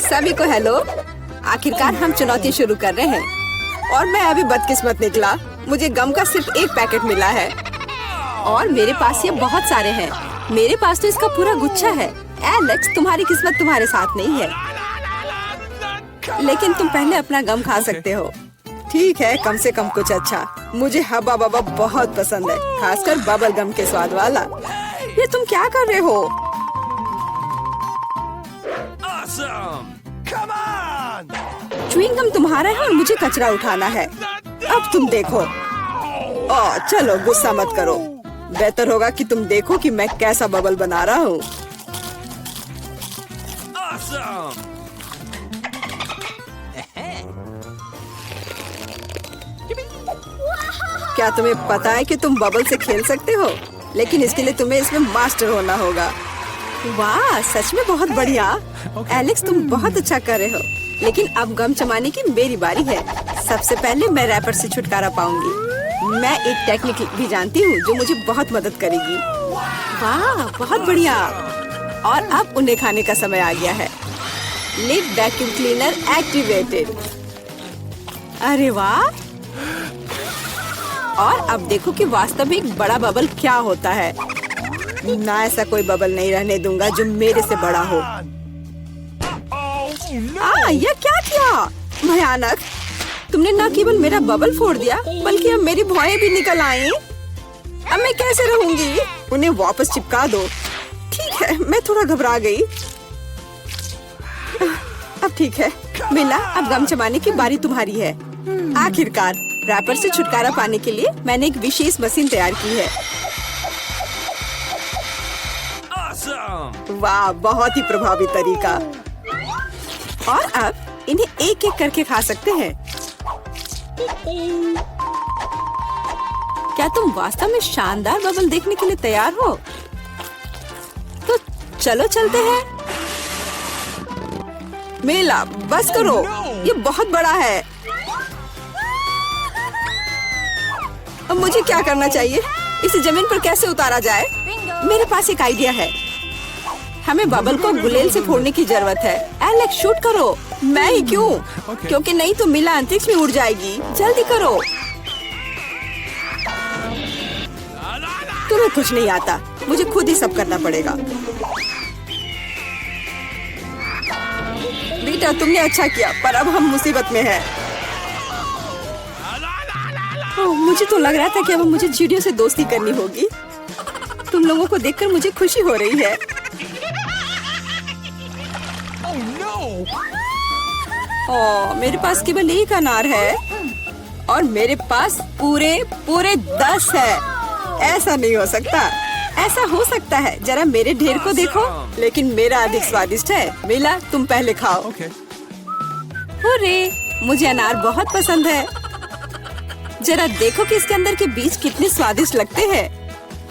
सभी को हेलो। आखिरकार हम चुनौती शुरू कर रहे हैं और मैं अभी बदकिस्मत निकला। मुझे गम का सिर्फ एक पैकेट मिला है और मेरे पास ये बहुत सारे हैं। मेरे पास तो इसका पूरा गुच्छा है। एलेक्स, तुम्हारी किस्मत तुम्हारे साथ नहीं है, लेकिन तुम पहले अपना गम खा सकते हो। ठीक है, कम से कम कुछ अच्छा। मुझे हब्बा बब्बा बहुत पसंद है, खासकर बबल गम के स्वाद वाला। ये तुम क्या कर रहे हो? च्युइंग गम तुम्हारा है और मुझे कचरा उठाना है। अब तुम देखो। चलो गुस्सा मत करो। बेहतर होगा कि तुम देखो कि मैं कैसा बबल बना रहा हूँ। क्या तुम्हें पता है कि तुम बबल से खेल सकते हो? लेकिन इसके लिए तुम्हें इसमें मास्टर होना होगा। वाह, सच में बहुत बढ़िया। एलेक्स, तुम बहुत अच्छा कर रहे हो। लेकिन अब गम चबाने की मेरी बारी है। सबसे पहले मैं रैपर से छुटकारा पाऊंगी। मैं एक टेक्निक भी जानती हूँ जो मुझे बहुत मदद करेगी। वाह, बहुत बढ़िया। और अब उन्हें खाने का समय आ गया है। लिड वैक्यूम क्लीनर एक्टिवेटेड। अरे वाह। और अब देखो कि वास्तव में एक बड़ा बबल क्या होता है। ना, ऐसा कोई बबल नहीं रहने दूंगा जो मेरे से बड़ा हो। यह क्या किया? भयानक। तुमने न केवल मेरा बबल फोड़ दिया, बल्कि अब मेरी भौएं भी निकल आई। अब मैं कैसे रहूंगी? उन्हें वापस चिपका दो। ठीक है, मैं थोड़ा घबरा गई। अब ठीक है मिला, अब गम चबाने की बारी तुम्हारी है। आखिरकार रैपर से छुटकारा पाने के लिए मैंने एक विशेष मशीन तैयार की है। वाह, बहुत ही प्रभावी तरीका। और अब इन्हें एक एक करके खा सकते हैं। क्या तुम वास्तव में शानदार बबल देखने के लिए तैयार हो? तो चलो चलते हैं। मेला, बस करो, ये बहुत बड़ा है। अब मुझे क्या करना चाहिए? इसे जमीन पर कैसे उतारा जाए? मेरे पास एक आइडिया है। हमें बबल को गुलेल से फोड़ने की जरूरत है। एलेक्स, शूट करो। मैं ही क्यों? क्योंकि नहीं तो मिला अंतरिक्ष में उड़ जाएगी। जल्दी करो। तुम्हें कुछ नहीं आता, मुझे खुद ही सब करना पड़ेगा। बेटा, तुमने अच्छा किया, पर अब हम मुसीबत में हैं। मुझे तो लग रहा था कि अब मुझे चिड़ियों से दोस्ती करनी होगी। तुम लोगों को देखकर मुझे खुशी हो रही है। मेरे पास केवल एक अनार है और मेरे पास पूरे 10 है। ऐसा नहीं हो सकता। ऐसा हो सकता है, जरा मेरे ढेर को देखो। लेकिन मेरा अधिक स्वादिष्ट है। मिला, तुम पहले खाओ। अरे, मुझे अनार बहुत पसंद है। जरा देखो कि इसके अंदर के बीज कितने स्वादिष्ट लगते हैं।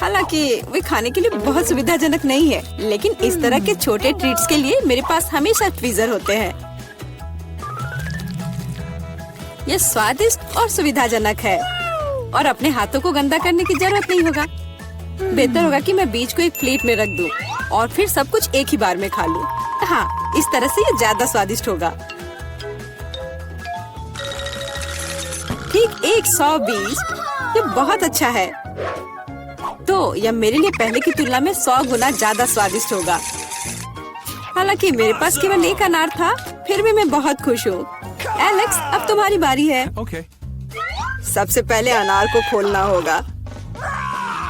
हालांकि वे खाने के लिए बहुत सुविधाजनक नहीं है, लेकिन इस तरह के छोटे ट्रीट्स के लिए मेरे पास हमेशा ट्वीजर होते हैं। यह स्वादिष्ट और सुविधाजनक है और अपने हाथों को गंदा करने की जरूरत नहीं होगा। बेहतर होगा कि मैं बीज को एक प्लेट में रख दूं और फिर सब कुछ एक ही बार में खा लूं। हाँ, इस तरह से ये ज्यादा स्वादिष्ट होगा। ठीक 120। ये बहुत अच्छा है। तो यह मेरे लिए पहले की तुलना में 100 गुना ज्यादा स्वादिष्ट होगा। हालांकि मेरे पास केवल एक अनार था, फिर भी मैं बहुत खुश हूँ। एलेक्स, अब तुम्हारी बारी है। सबसे पहले अनार को खोलना होगा।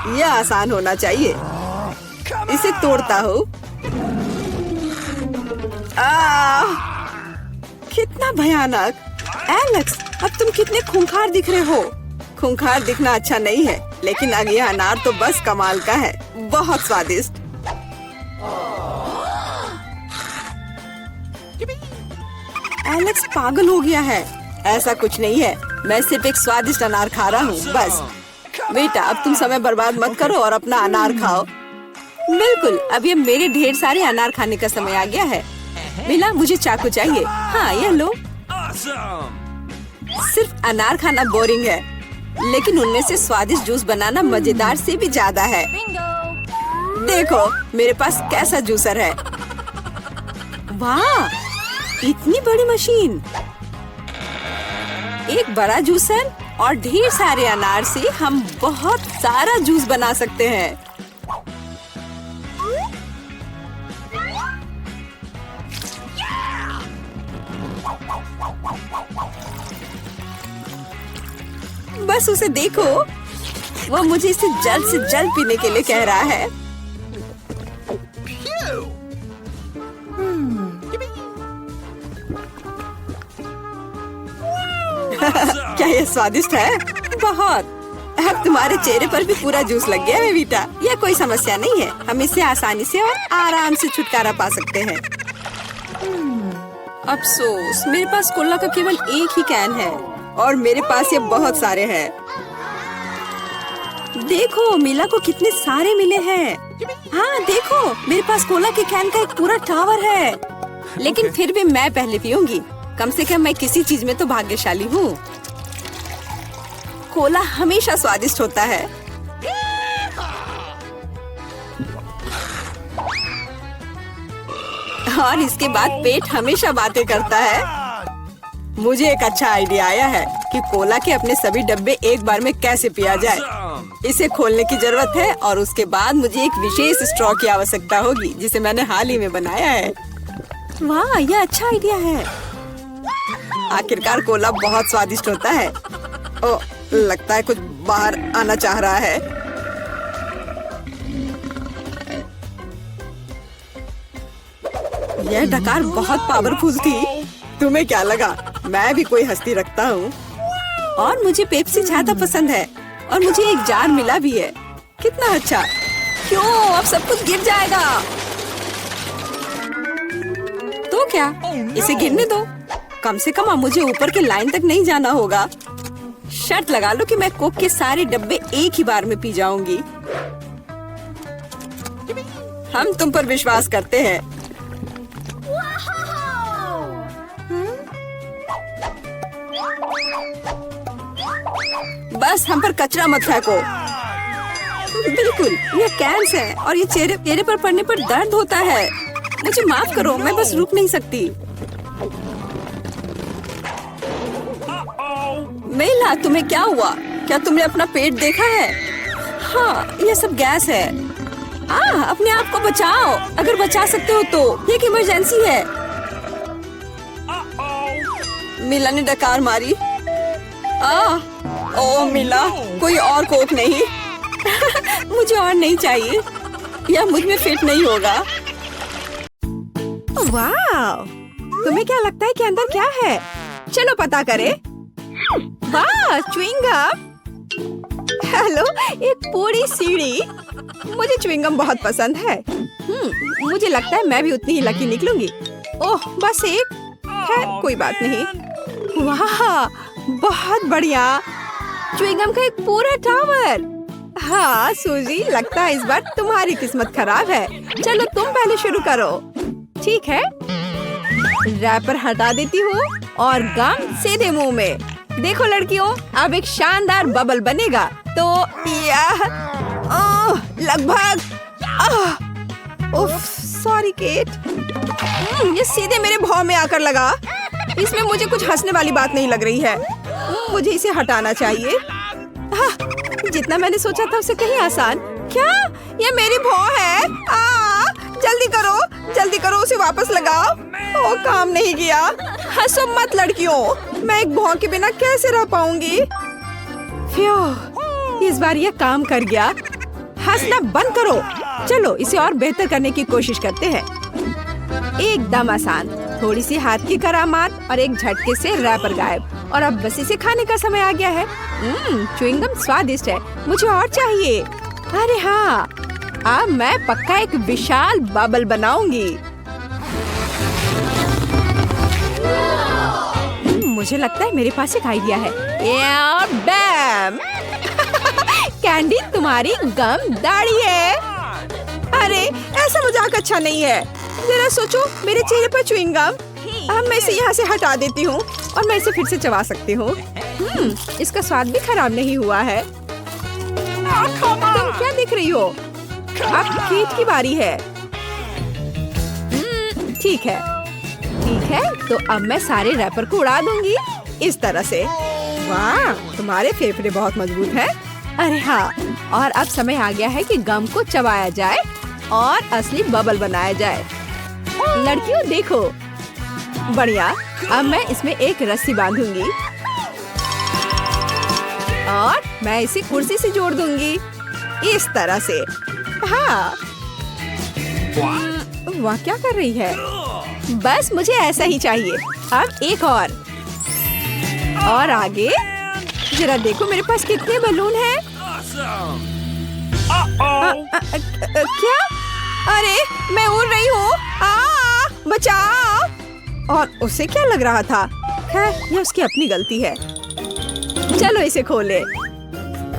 यह आसान होना चाहिए। इसे तोड़ता हूँ। कितना भयानक। एलेक्स, अब तुम कितने खूंखार दिख रहे हो। खूंखार दिखना अच्छा नहीं है, लेकिन अब यह अनार तो बस कमाल का है। बहुत स्वादिष्ट। एलेक्स पागल हो गया है। ऐसा कुछ नहीं है, मैं सिर्फ एक स्वादिष्ट अनार खा रहा हूँ, बस। बेटा, अब तुम समय बर्बाद मत करो और अपना अनार खाओ। बिल्कुल, अब ये मेरे ढेर सारे अनार खाने का समय आ गया है। मिला, मुझे चाकू चाहिए। हाँ, यह लो। सिर्फ अनार खाना बोरिंग है, लेकिन उनमें से स्वादिष्ट जूस बनाना मजेदार से भी ज्यादा है। देखो मेरे पास कैसा जूसर है। वाह, इतनी बड़ी मशीन, एक बड़ा जूसर और ढेर सारे अनार से हम बहुत सारा जूस बना सकते हैं। बस उसे देखो, वो मुझे इसे जल्द से जल्द पीने के लिए कह रहा है। क्या ये स्वादिष्ट है? बहुत। अब तुम्हारे चेहरे पर भी पूरा जूस लग गया है बेटा। यह कोई समस्या नहीं है, हम इससे आसानी से और आराम से छुटकारा पा सकते हैं। अफसोस, मेरे पास कोला का केवल एक ही कैन है और मेरे पास ये बहुत सारे हैं। देखो मीला को कितने सारे मिले हैं। हाँ देखो, मेरे पास कोला के कैन का एक पूरा टावर है। लेकिन फिर भी मैं पहले पीऊंगी। कम से कम मैं किसी चीज में तो भाग्यशाली हूँ। कोला हमेशा स्वादिष्ट होता है। और इसके बाद पेट हमेशा बातें करता है। मुझे एक अच्छा आइडिया आया है कि कोला के अपने सभी डब्बे एक बार में कैसे पिया जाए। इसे खोलने की जरूरत है और उसके बाद मुझे एक विशेष स्ट्रॉ की आवश्यकता होगी जिसे मैंने हाल ही में बनाया है। वाह, यह अच्छा आइडिया है। आखिरकार कोला बहुत स्वादिष्ट होता है। ओ, लगता है कुछ बाहर आना चाह रहा है। यह डकार बहुत पावरफुल थी। तुम्हें क्या लगा मैं भी कोई हस्ती रखता हूँ? और मुझे पेप्सी ज्यादा पसंद है और मुझे एक जार मिला भी है। कितना अच्छा। क्यों, अब सब कुछ गिर जाएगा। तो क्या, इसे गिरने दो। कम से कम अब मुझे ऊपर के लाइन तक नहीं जाना होगा। शर्त लगा लो कि मैं कोक के सारे डब्बे एक ही बार में पी जाऊंगी। हम तुम पर विश्वास करते हैं। बस हम पर कचरा मत फेंको। बिल्कुल, ये कैंस है और ये चेहरे पर पड़ने पर दर्द होता है। मुझे माफ करो, मैं बस रुक नहीं सकती। मेला, तुम्हें क्या हुआ? क्या तुमने अपना पेट देखा है? हाँ, ये सब गैस है। अपने आप को बचाओ, अगर बचा सकते हो तो। ये एक इमरजेंसी है। मिला ने डकार मारी। ओ मिला, कोई और कोक नहीं? मुझे और नहीं चाहिए, यह मुझ में फिट नहीं होगा। वाह, तुम्हें क्या लगता है कि अंदर क्या है? चलो पता करें। वाह, च्युइंगम। हेलो, एक पूरी सीढ़ी। मुझे च्युइंगम बहुत पसंद है। मुझे लगता है मैं भी उतनी ही लकी निकलूंगी। ओह, बस एक। खैर, कोई बात नहीं। वाह, बहुत बढ़िया। च्युइंगम का एक पूरा टावर। हाँ सूजी, लगता है इस बार तुम्हारी किस्मत खराब है। चलो तुम पहले शुरू करो। ठीक है, रैपर हटा देती हूँ और गम सीधे मुंह में। देखो लड़कियों, अब एक शानदार बबल बनेगा। तो यह लगभग सॉरी केट, ये सीधे मेरे भौं में आकर लगा। इसमें मुझे कुछ हंसने वाली बात नहीं लग रही है। मुझे इसे हटाना चाहिए। जितना मैंने सोचा था उससे कहीं आसान। क्या ये मेरी भौं है? जल्दी करो, उसे वापस लगाओ। ओ, काम नहीं किया। हंसो मत लड़कियों, मैं एक भौं के बिना कैसे रह पाऊंगी। इस बार ये काम कर गया। हंसना बंद करो। चलो इसे और बेहतर करने की कोशिश करते हैं। एकदम आसान, थोड़ी सी हाथ की करामात और एक झटके से रैपर गायब। और अब बस इसे खाने का समय आ गया है। च्युइंगम स्वादिष्ट है, मुझे और चाहिए। अरे हाँ, अब मैं पक्का एक विशाल बबल बनाऊंगी। मुझे लगता है मेरे पास एक आइडिया है। बैम! कैंडी, तुम्हारी गम दाढ़ी है। अरे ऐसा मजाक अच्छा नहीं है। जरा सोचो, मेरे चेहरे पर च्युइंगम। अब मैं इसे यहाँ से हटा देती हूँ और मैं इसे फिर से चबा सकती हूँ। इसका स्वाद भी खराब नहीं हुआ है। तुम क्या देख रही हो? अब केट की बारी है। ठीक है, ठीक है, तो अब मैं सारे रैपर को उड़ा दूंगी इस तरह से। वाह, तुम्हारे फेफड़े बहुत मजबूत हैं। अरे हाँ, और अब समय आ गया है कि गम को चबाया जाए और असली बबल बनाया जाए। लड़कियों देखो, बढ़िया। अब मैं इसमें एक रस्सी बांधूंगी और मैं इसे कुर्सी से जोड़ दूंगी इस तरह से। हाँ, वाह क्या कर रही है। बस मुझे ऐसा ही चाहिए। अब एक और आगे। जरा देखो मेरे पास कितने बलून हैं। क्या? अरे मैं उड़ रही हूँ, बचाओ। और उसे क्या लग रहा था? खैर, ये उसकी अपनी गलती है। चलो इसे खोले।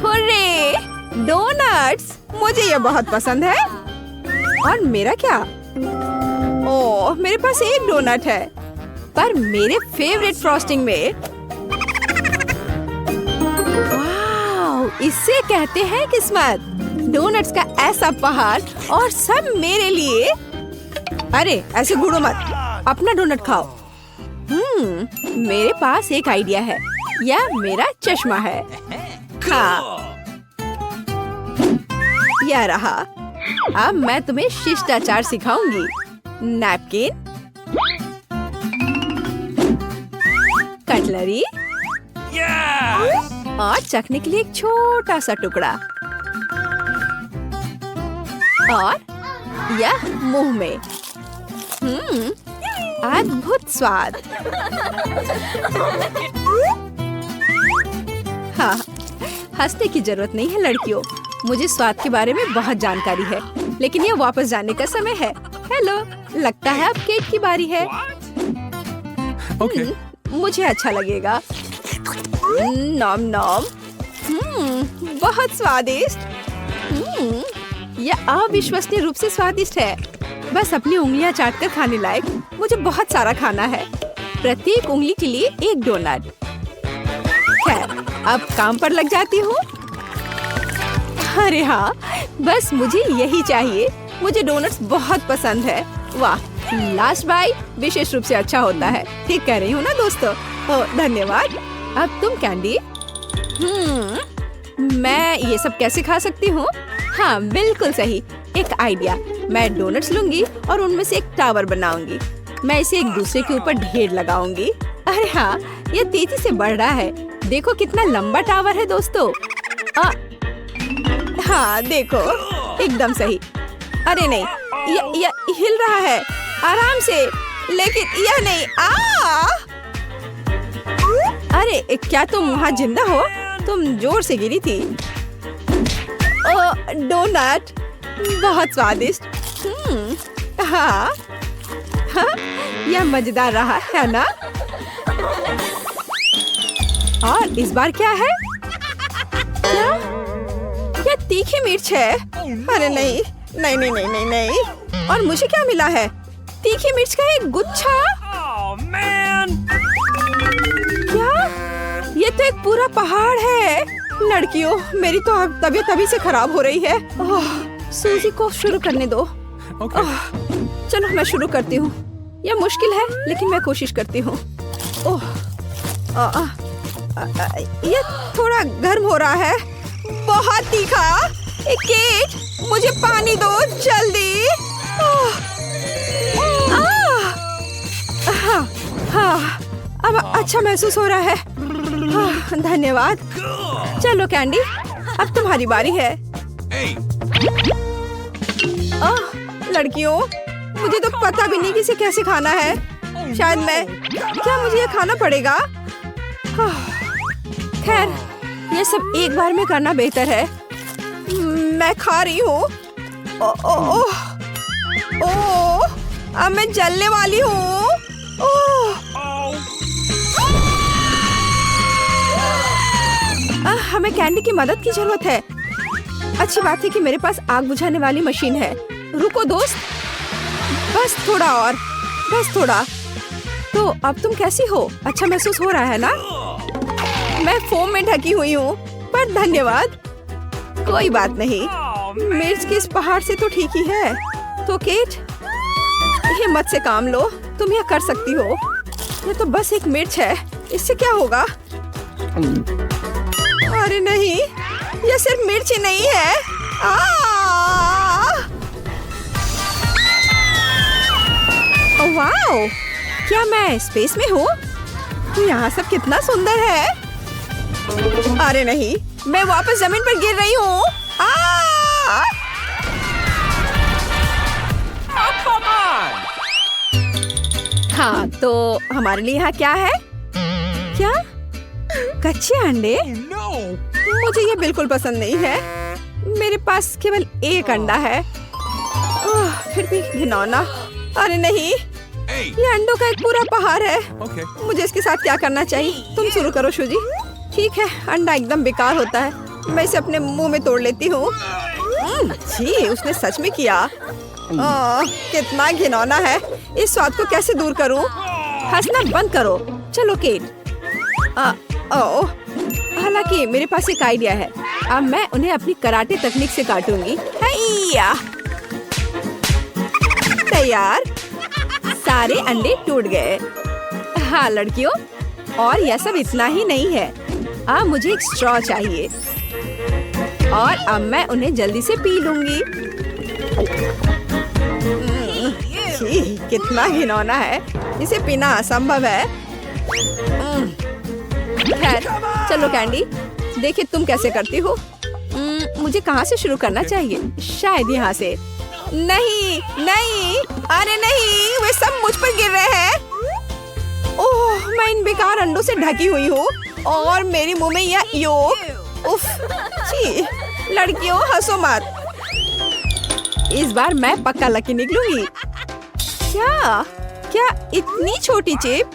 हुर्रे, डोनट्स, मुझे ये बहुत पसंद है। और मेरा क्या? ओह, मेरे पास एक डोनट है, पर मेरे फेवरेट फ्रॉस्टिंग में। वाह, इसे कहते हैं किस्मत। डोनट्स का ऐसा पहाड़ और सब मेरे लिए। अरे ऐसे घूरो मत, अपना डोनट खाओ। मेरे पास एक आइडिया है। यह मेरा चश्मा है। हाँ, यह रहा। अब मैं तुम्हें शिष्टाचार सिखाऊंगी। नैपकिन, कटलरी और चखने के लिए एक छोटा सा टुकड़ा। और यह मुंह में। अद्भुत स्वाद। हाँ, हंसने की जरूरत नहीं है लड़कियों। मुझे स्वाद के बारे में बहुत जानकारी है, लेकिन ये वापस जाने का समय है। हेलो, लगता है अब केक की बारी है। मुझे अच्छा लगेगा। नॉम नॉम। बहुत स्वादिष्ट। यह अविश्वसनीय रूप से स्वादिष्ट है। बस अपनी उंगलियां चाटकर खाने लायक। मुझे बहुत सारा खाना है, प्रत्येक उंगली के लिए एक डोनट। खैर, अब काम पर लग जाती हूँ। अरे हाँ, बस मुझे यही चाहिए। मुझे डोनट्स बहुत पसंद है। वाह, लास्ट बाइट विशेष रूप से अच्छा होता है। ठीक कह रही हूँ ना दोस्तों? ओह, धन्यवाद। अब तुम कैंडी। मैं ये सब कैसे खा सकती हूँ? हाँ, बिल्कुल सही। एक आइडिया। मैं डोनट्स लूंगी और उनमें से एक टावर बनाऊंगी। मैं इसे एक दूसरे के ऊपर ढेर लगाऊंगी। अरे हाँ, ये तेजी से बढ़ रहा है। देखो कितना लंबा टावर है दोस्तों। हाँ देखो, एकदम सही। अरे नहीं, यह हिल रहा है आराम से, लेकिन यह नहीं। अरे क्या तुम वहाँ जिंदा हो? तुम जोर से गिरी थी। डोनट बहुत स्वादिष्ट। हाँ, यह मजेदार रहा है ना? और इस बार क्या है? क्या? यह तीखी मिर्च है। अरे नहीं नहीं नहीं नहीं नहीं नहीं। और मुझे क्या मिला है? तीखी मिर्च का एक गुच्छा। क्या? ये तो एक पूरा पहाड़ है। लड़कियों, मेरी तो अब तबीयत अभी से खराब हो रही है। सूजी को शुरू करने दो। चलो मैं शुरू करती हूँ। यह मुश्किल है, लेकिन मैं कोशिश करती हूँ। ये थोड़ा गर्म हो रहा है। बहुत तीखा। केट, मुझे पानी दो जल्दी। हाँ, अब अच्छा महसूस हो रहा है। धन्यवाद। चलो कैंडी, अब तुम्हारी बारी है। लड़कियों, मुझे तो पता भी नहीं कि इसे कैसे खाना है। शायद क्या मुझे ये खाना पड़ेगा? खैर, ये सब एक बार में करना बेहतर है। मैं खा रही हूँ। अब मैं जलने वाली हूँ। हमें कैंडी की मदद की जरूरत है। अच्छी बात है कि मेरे पास आग बुझाने वाली मशीन है। रुको दोस्त, बस थोड़ा और, बस थोड़ा। तो अब तुम कैसी हो? अच्छा महसूस हो रहा है ना? मैं फोम में ढकी हुई हूँ, पर धन्यवाद। कोई बात नहीं, मिर्च के इस पहाड़ से तो ठीक ही है। तो केट, हिम्मत से काम लो। तुम यह कर सकती हो। ये तो बस एक मिर्च है, इससे क्या होगा? अरे नहीं, यह सिर्फ मिर्च ही नहीं है। वाओ, क्या मैं स्पेस में हूँ? यहाँ सब कितना सुंदर है। अरे नहीं, मैं वापस जमीन पर गिर रही हूँ। हाँ, तो हमारे लिए यहाँ क्या है? क्या? कच्चे अंडे? मुझे ये बिल्कुल पसंद नहीं है। मेरे पास केवल एक अंडा है। फिर भी घिनौना। अरे नहीं, ये अंडों का एक पूरा पहाड़ है। मुझे इसके साथ क्या करना चाहिए? तुम शुरू करो शूजी। ठीक है, अंडा एकदम बेकार होता है। मैं इसे अपने मुंह में तोड़ लेती हूँ। जी, उसने सच में किया। कितना घिनौना है। इस स्वाद को कैसे दूर करूं? हंसना बंद करो। चलो केट। हालांकि मेरे पास एक आइडिया है। अब मैं उन्हें अपनी कराटे तकनीक से काटूंगी। तैयार। सारे अंडे टूट गए। हाँ लड़कियों, और यह सब इतना ही नहीं है। अब मुझे एक स्ट्रॉ चाहिए और अब मैं उन्हें जल्दी से पी लूंगी। कितना घिनौना है, इसे पीना असंभव है। खैर, चलो कैंडी, देखिए तुम कैसे करती हो। मुझे कहाँ से शुरू करना चाहिए? शायद यहाँ से। नहीं नहीं, अरे नहीं, वे सब मुझ पर गिर रहे हैं। ओह, मैं इन बेकार अंडों से ढकी हुई हूँ और मेरे मुंह में यह योक। उफ, छी, लड़कियों हंसो मत। इस बार मैं पक्का लकी निकलूंगी। क्या इतनी छोटी चिप?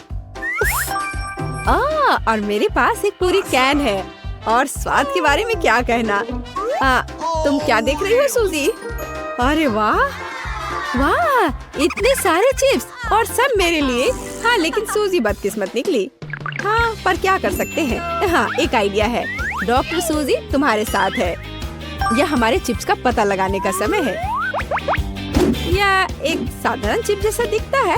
और मेरे पास एक पूरी कैन है। और स्वाद के बारे में क्या कहना? तुम क्या देख रही हो सूजी? अरे वाह वाह, इतने सारे चिप्स और सब मेरे लिए। हाँ, लेकिन सूजी बदकिस्मत निकली। हाँ, पर क्या कर सकते हैं। हाँ, एक आइडिया है। डॉक्टर सूजी तुम्हारे साथ है। यह हमारे चिप्स का पता लगाने का समय है। यह एक साधारण चिप जैसा दिखता है।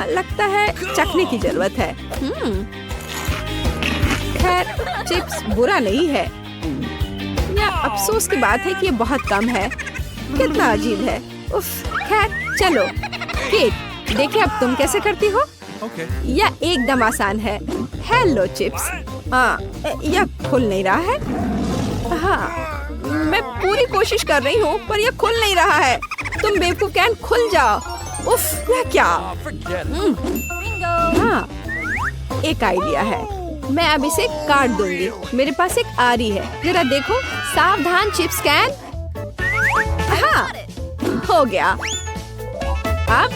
लगता है चखने की जरूरत है। खैर, चिप्स बुरा नहीं है। यह अफसोस की बात है कि ये बहुत कम है। कितना अजीब है। उफ, खैर चलो केट, देखिए अब तुम कैसे करती हो। यह एकदम आसान है। Hello chips. यह खुल नहीं रहा है। हाँ, मैं पूरी कोशिश कर रही हूँ पर यह खुल नहीं रहा है। तुम बेवकूफ कैन, खुल जाओ। उफ, यह क्या? हाँ, एक आइडिया है। मैं अब इसे काट दूंगी। मेरे पास एक आरी है, जरा देखो। सावधान चिप्स कैन। हाँ, हो गया। अब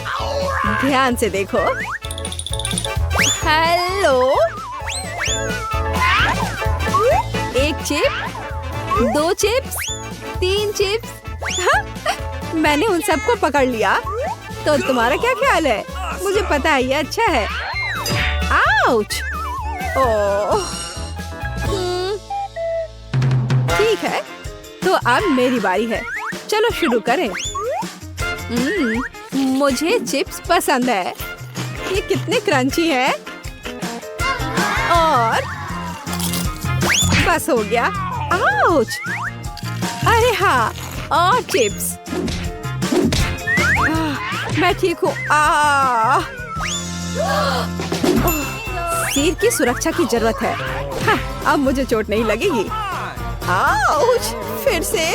ध्यान से देखो। हेलो, एक चिप, 2 चिप्स, 3 चिप्स। हाँ, मैंने उन सबको पकड़ लिया। तो तुम्हारा क्या ख्याल है? मुझे पता है ये अच्छा है। आउच! ओह, ठीक है, तो अब मेरी बारी है। चलो शुरू करें। मुझे चिप्स पसंद है। ये कितने क्रंची है। और बस हो गया। आउच! अरे हाँ, और चिप्स। मैं ठीक हूँ। सिर की सुरक्षा की जरूरत है। हाँ, अब मुझे चोट नहीं लगेगी। आउच! फिर से।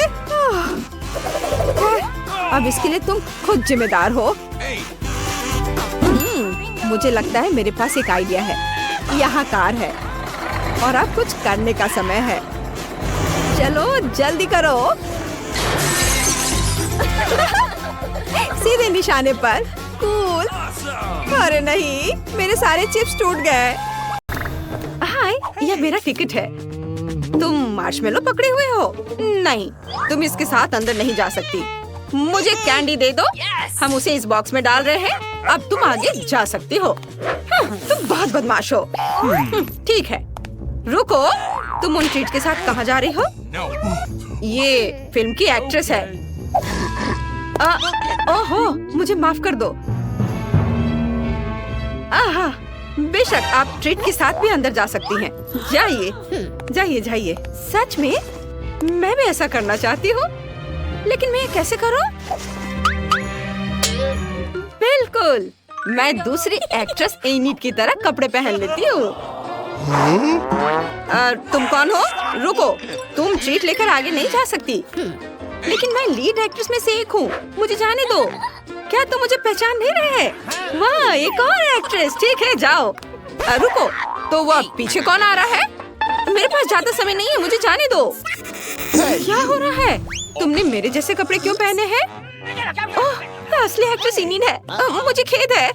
अब इसके लिए तुम खुद जिम्मेदार हो। मुझे लगता है मेरे पास एक आइडिया है। यहाँ कार है और अब कुछ करने का समय है। चलो जल्दी करो। सीधे निशाने पर। कूल। अरे नहीं, मेरे सारे चिप्स टूट गए। हाय, यह मेरा टिकट है। तुम मार्शमेलो पकड़े हुए हो? नहीं, तुम इसके साथ अंदर नहीं जा सकती। मुझे कैंडी दे दो। हम उसे इस बॉक्स में डाल रहे हैं। अब तुम आगे जा सकती हो। तुम बहुत बदमाश हो। ठीक है, रुको। तुम उन ट्रीट के साथ कहाँ जा रही हो? ये फिल्म की एक्ट्रेस है। ओहो, मुझे माफ कर दो। आहा, बेशक आप ट्रीट के साथ भी अंदर जा सकती हैं। जाइए, जाइए, जाइए। सच में मैं भी ऐसा करना चाहती हूँ, लेकिन मैं ये कैसे करूँ? बिल्कुल, मैं दूसरी एक्ट्रेस एनिट की तरह कपड़े पहन लेती हूँ। तुम कौन हो? रुको, तुम ट्रीट लेकर आगे नहीं जा सकती। लेकिन मैं लीड एक्ट्रेस में से एक हूँ, मुझे जाने दो। क्या तुम मुझे पहचान नहीं रहे? वाह, एक और एक्ट्रेस। ठीक है, जाओ। रुको, तो वह पीछे कौन आ रहा है? मेरे पास ज्यादा समय नहीं है, मुझे जाने दो। क्या हो रहा है? तुमने मेरे जैसे कपड़े क्यों पहने हैं? ओह, असली एक्ट्रेस इनिन है। मुझे खेद है।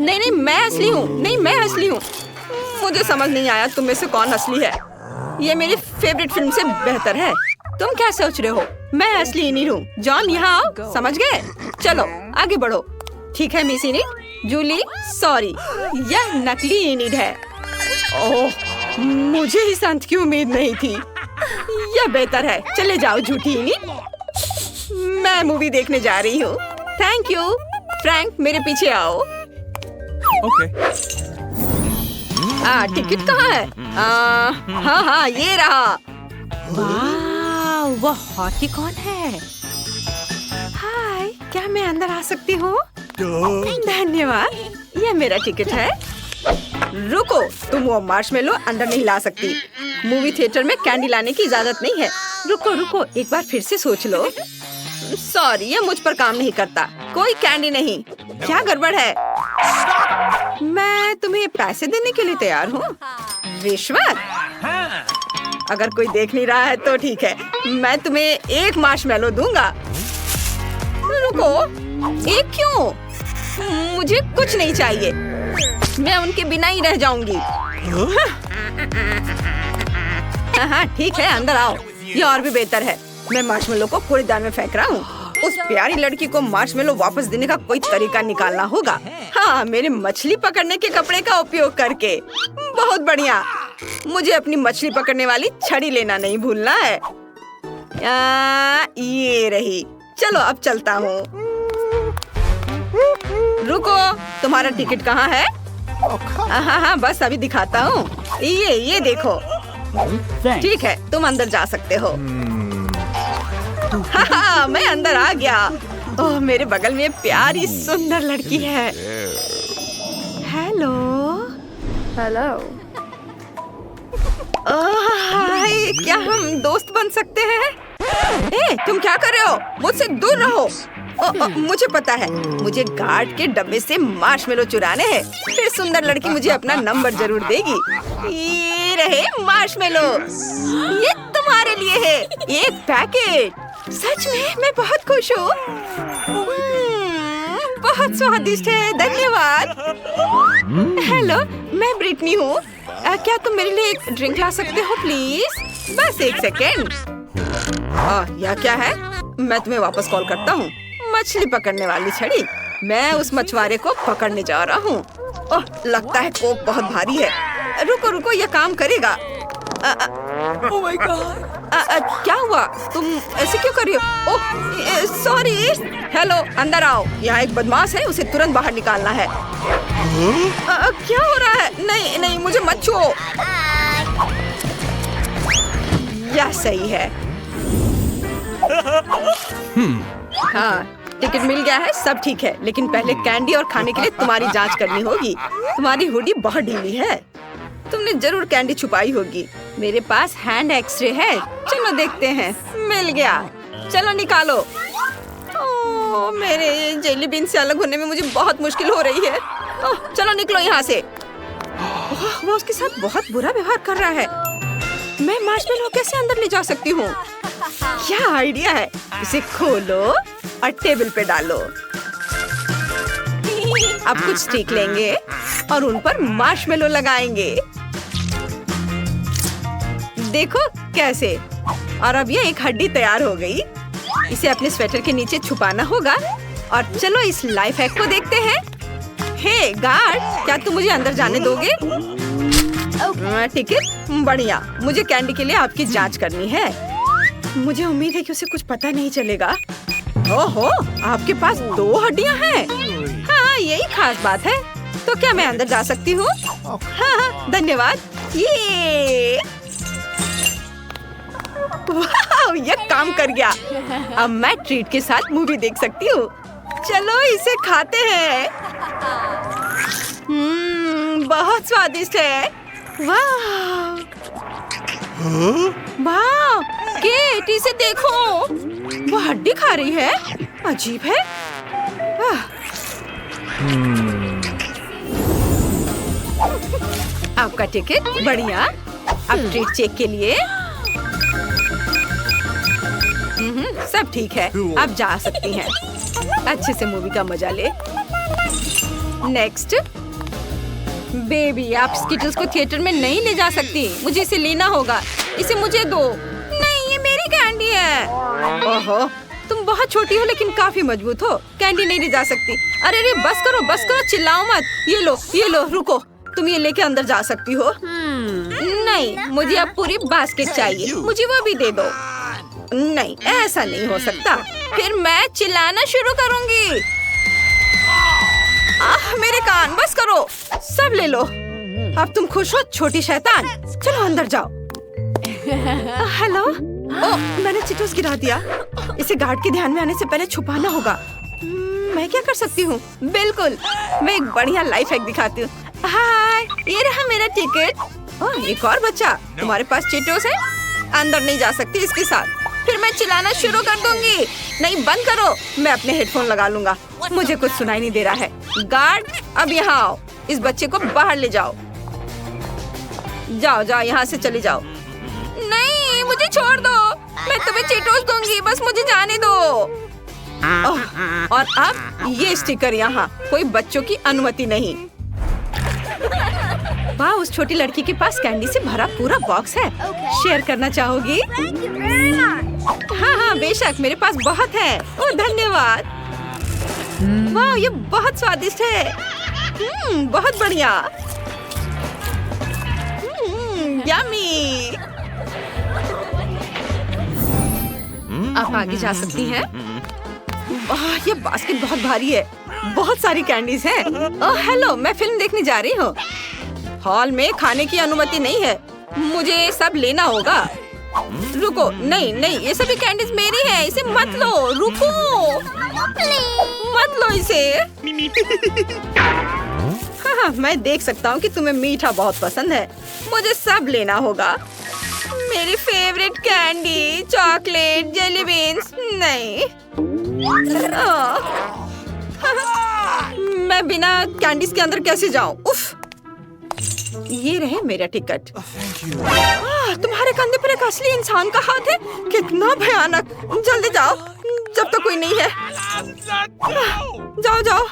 नहीं नहीं, मैं असली हूँ। नहीं, मैं असली हूँ। मुझे समझ नहीं आया तुम में से कौन असली है। ये मेरी फेवरेट फिल्म से बेहतर है। तुम क्या सोच रहे हो? मैं असली इनिन हूँ। जॉन, यहाँ आओ। समझ गए? चलो आगे बढ़ो। ठीक है मिस इनिन। जूली, सॉरी, यह नकली इनिन है। ओह, मुझे इस अंत की उम्मीद नहीं थी। यह बेहतर है। चले जाओ झूठी इनिन। मैं मूवी देखने जा रही हूँ। Thank you. फ्रैंक, मेरे पीछे आओ। Okay. टिकट कहाँ है? हाँ हाँ, ये रहा। वाह, वह हॉटी कौन है? हाय, क्या मैं अंदर आ सकती हूँ? धन्यवाद, यह मेरा टिकट है। रुको, तुम वो मार्शमेलो अंदर नहीं ला सकती। मूवी थिएटर में कैंडी लाने की इजाजत नहीं है। रुको रुको, एक बार फिर से सोच लो। सॉरी, ये मुझ पर काम नहीं करता। कोई कैंडी नहीं। क्या गड़बड़ है? मैं तुम्हें पैसे देने के लिए तैयार हूँ। रिश्वत? अगर कोई देख नहीं रहा है तो ठीक है, मैं तुम्हें एक मार्शमेलो दूंगा। रुको, एक क्यों? मुझे कुछ नहीं चाहिए। मैं उनके बिना ही रह जाऊंगी। हाँ ठीक है, अंदर आओ। ये और भी बेहतर है। मैं मार्शमेलो को कूड़ेदान में फेंक रहा हूँ। उस प्यारी लड़की को मार्शमेलो वापस देने का कोई तरीका निकालना होगा। हाँ, मेरे मछली पकड़ने के कपड़े का उपयोग करके। बहुत बढ़िया। मुझे अपनी मछली पकड़ने वाली छड़ी लेना नहीं भूलना है। ये रही। चलो अब चलता हूँ। रुको, तुम्हारा टिकट कहाँ है? हाँ हाँ, बस अभी दिखाता हूँ। ये देखो। ठीक है, तुम अंदर जा सकते हो। हाँ, मैं अंदर आ गया। ओह, मेरे बगल में प्यारी सुंदर लड़की है। हेलो। हेलो। हाय, क्या हम दोस्त बन सकते हैं? तुम क्या कर रहे हो? मुझसे दूर रहो। मुझे पता है, मुझे गार्ड के डब्बे से मार्शमेलो चुराने हैं। फिर सुंदर लड़की मुझे अपना नंबर जरूर देगी। ये रहे मार्शमेलो। ये तुम्हारे लिए है, एक पैकेट। सच में मैं बहुत खुश हूँ। बहुत स्वादिष्ट है, धन्यवाद। हेलो, मैं ब्रिटनी हूँ। क्या तुम मेरे लिए एक ड्रिंक ला सकते हो प्लीज? बस एक सेकेंड। यह क्या है? मैं तुम्हें वापस कॉल करता हूँ। मछली पकड़ने वाली छड़ी। मैं उस मछुआरे को पकड़ने जा रहा हूँ। ओह, लगता है कोक बहुत भारी है। रुको रुको, यह काम करेगा। Oh my God. क्या हुआ? तुम ऐसे क्यों कर रही हो? ओह, सॉरी। हेलो, अंदर आओ। यहाँ एक बदमाश है, उसे तुरंत बाहर निकालना है। क्या हो रहा है? नहीं नहीं, मुझे मत छुओ। यह सही है। हाँ, टिकट मिल गया है, सब ठीक है। लेकिन पहले कैंडी और खाने के लिए तुम्हारी जांच करनी होगी। तुम्हारी हुडी बहुत ढीली है। तुमने जरूर कैंडी छुपाई होगी। मेरे पास हैंड एक्सरे है। चलो देखते हैं। मिल गया। चलो निकालो। ओह, मेरे जेली बीन से अलग होने में मुझे बहुत मुश्किल हो रही है। ओह, चलो निकलो यहाँ से। वो उसके साथ बहुत बुरा व्यवहार कर रहा है। मैं मार्शमेलो कैसे अंदर ले जा सकती हूँ? क्या आइडिया है। इसे खोलो और टेबल पे डालो। अब कुछ स्टिक लेंगे और उन पर मार्शमेलो लगाएंगे। देखो कैसे। और अब ये एक हड्डी तैयार हो गई। इसे अपने स्वेटर के नीचे छुपाना होगा। और चलो इस लाइफ हैक को देखते हैं। हे गार्ड, क्या तुम मुझे अंदर जाने दोगे? टिकट? बढ़िया। मुझे कैंडी के लिए आपकी जांच करनी है। मुझे उम्मीद है कि उसे कुछ पता नहीं चलेगा। ओहो, आपके पास 2 हड्डियां हैं। हाँ, यही खास बात है। तो क्या मैं अंदर जा सकती हूँ? हाँ हाँ, धन्यवाद। ये वाह, ये काम कर गया। अब मैं ट्रीट के साथ मूवी देख सकती हूँ। चलो इसे खाते हैं। बहुत स्वादिष्ट है। वाह वाह, केट इसे देखो, वो हड्डी खा रही है। अजीब है। आपका टिकट। बढ़िया। अब ट्रीट चेक के लिए सब ठीक है, आप जा सकती हैं। अच्छे से मूवी का मजा ले। नेक्स्ट। बेबी, आप स्किटल्स को थिएटर में नहीं ले जा सकती। मुझे इसे लेना होगा। इसे मुझे दो। नहीं, ये मेरी कैंडी है। ओहो, तुम बहुत छोटी हो लेकिन काफी मजबूत हो। कैंडी नहीं ले जा सकती। अरे अरे, बस करो, चिल्लाओ मत। ये लो, रुको। तुम ये लेके अंदर जा सकती हो। नहीं, मुझे अब पूरी बास्केट चाहिए। मुझे वो भी दे दो। नहीं, ऐसा नहीं हो सकता। फिर मैं चिल्लाना शुरू करूंगी। मेरे कान, बस करो। सब ले लो। अब तुम खुश हो, छोटी शैतान? चलो अंदर जाओ। हेलो। ओह, मैंने चिटोस गिरा दिया। इसे गार्ड के ध्यान में आने से पहले छुपाना होगा। मैं क्या कर सकती हूँ? बिल्कुल, मैं एक बढ़िया लाइफ हैक दिखाती हूँ। हाय, ये रहा मेरा टिकट। ओह, एक और बच्चा। तुम्हारे पास चिटोस है? अंदर नहीं जा सकती इसके साथ। फिर मैं चिल्लाना शुरू कर दूंगी। नहीं, बंद करो। मैं अपने हेडफोन लगा लूंगा। मुझे कुछ सुनाई नहीं दे रहा है। गार्ड, अब यहाँ आओ। इस बच्चे को बाहर ले जाओ। जाओ, यहाँ से चले जाओ। नहीं, मुझे छोड़ दो। मैं तुम्हें चिटोस दूंगी, बस मुझे जाने दो। और अब ये स्टिकर यहाँ। कोई बच्चों की अनुमति नहीं। वाह, उस छोटी लड़की के पास कैंडी से भरा पूरा बॉक्स है। शेयर करना चाहोगी? हाँ, बेशक, मेरे पास बहुत है। ओह, धन्यवाद। वाह, ये बहुत स्वादिष्ट है। बहुत बढ़िया। यम्मी। आप आगे जा सकती हैं। वाह, ये बास्केट बहुत भारी है। बहुत सारी कैंडीज हैं। ओह हेलो, मैं फिल्म देखने जा रही हूँ। हॉल में खाने की अनुमति नहीं है। मुझे सब लेना होगा। रुको, नहीं, ये सभी कैंडीज मेरी हैं। इसे मत लो। रुको, मत लो इसे। हाँ, मैं देख सकता हूँ कि तुम्हें मीठा बहुत पसंद है। मुझे सब लेना होगा। मेरी favourite candy, chocolate, jelly beans. नहीं, मैं बिना कैंडीज के अंदर कैसे जाऊँ? उफ, ये रहे मेरा टिकट। तुम्हारे कंधे पर एक असली इंसान का हाथ है। कितना भयानक। जल्दी जाओ, जब तक कोई नहीं है। जाओ।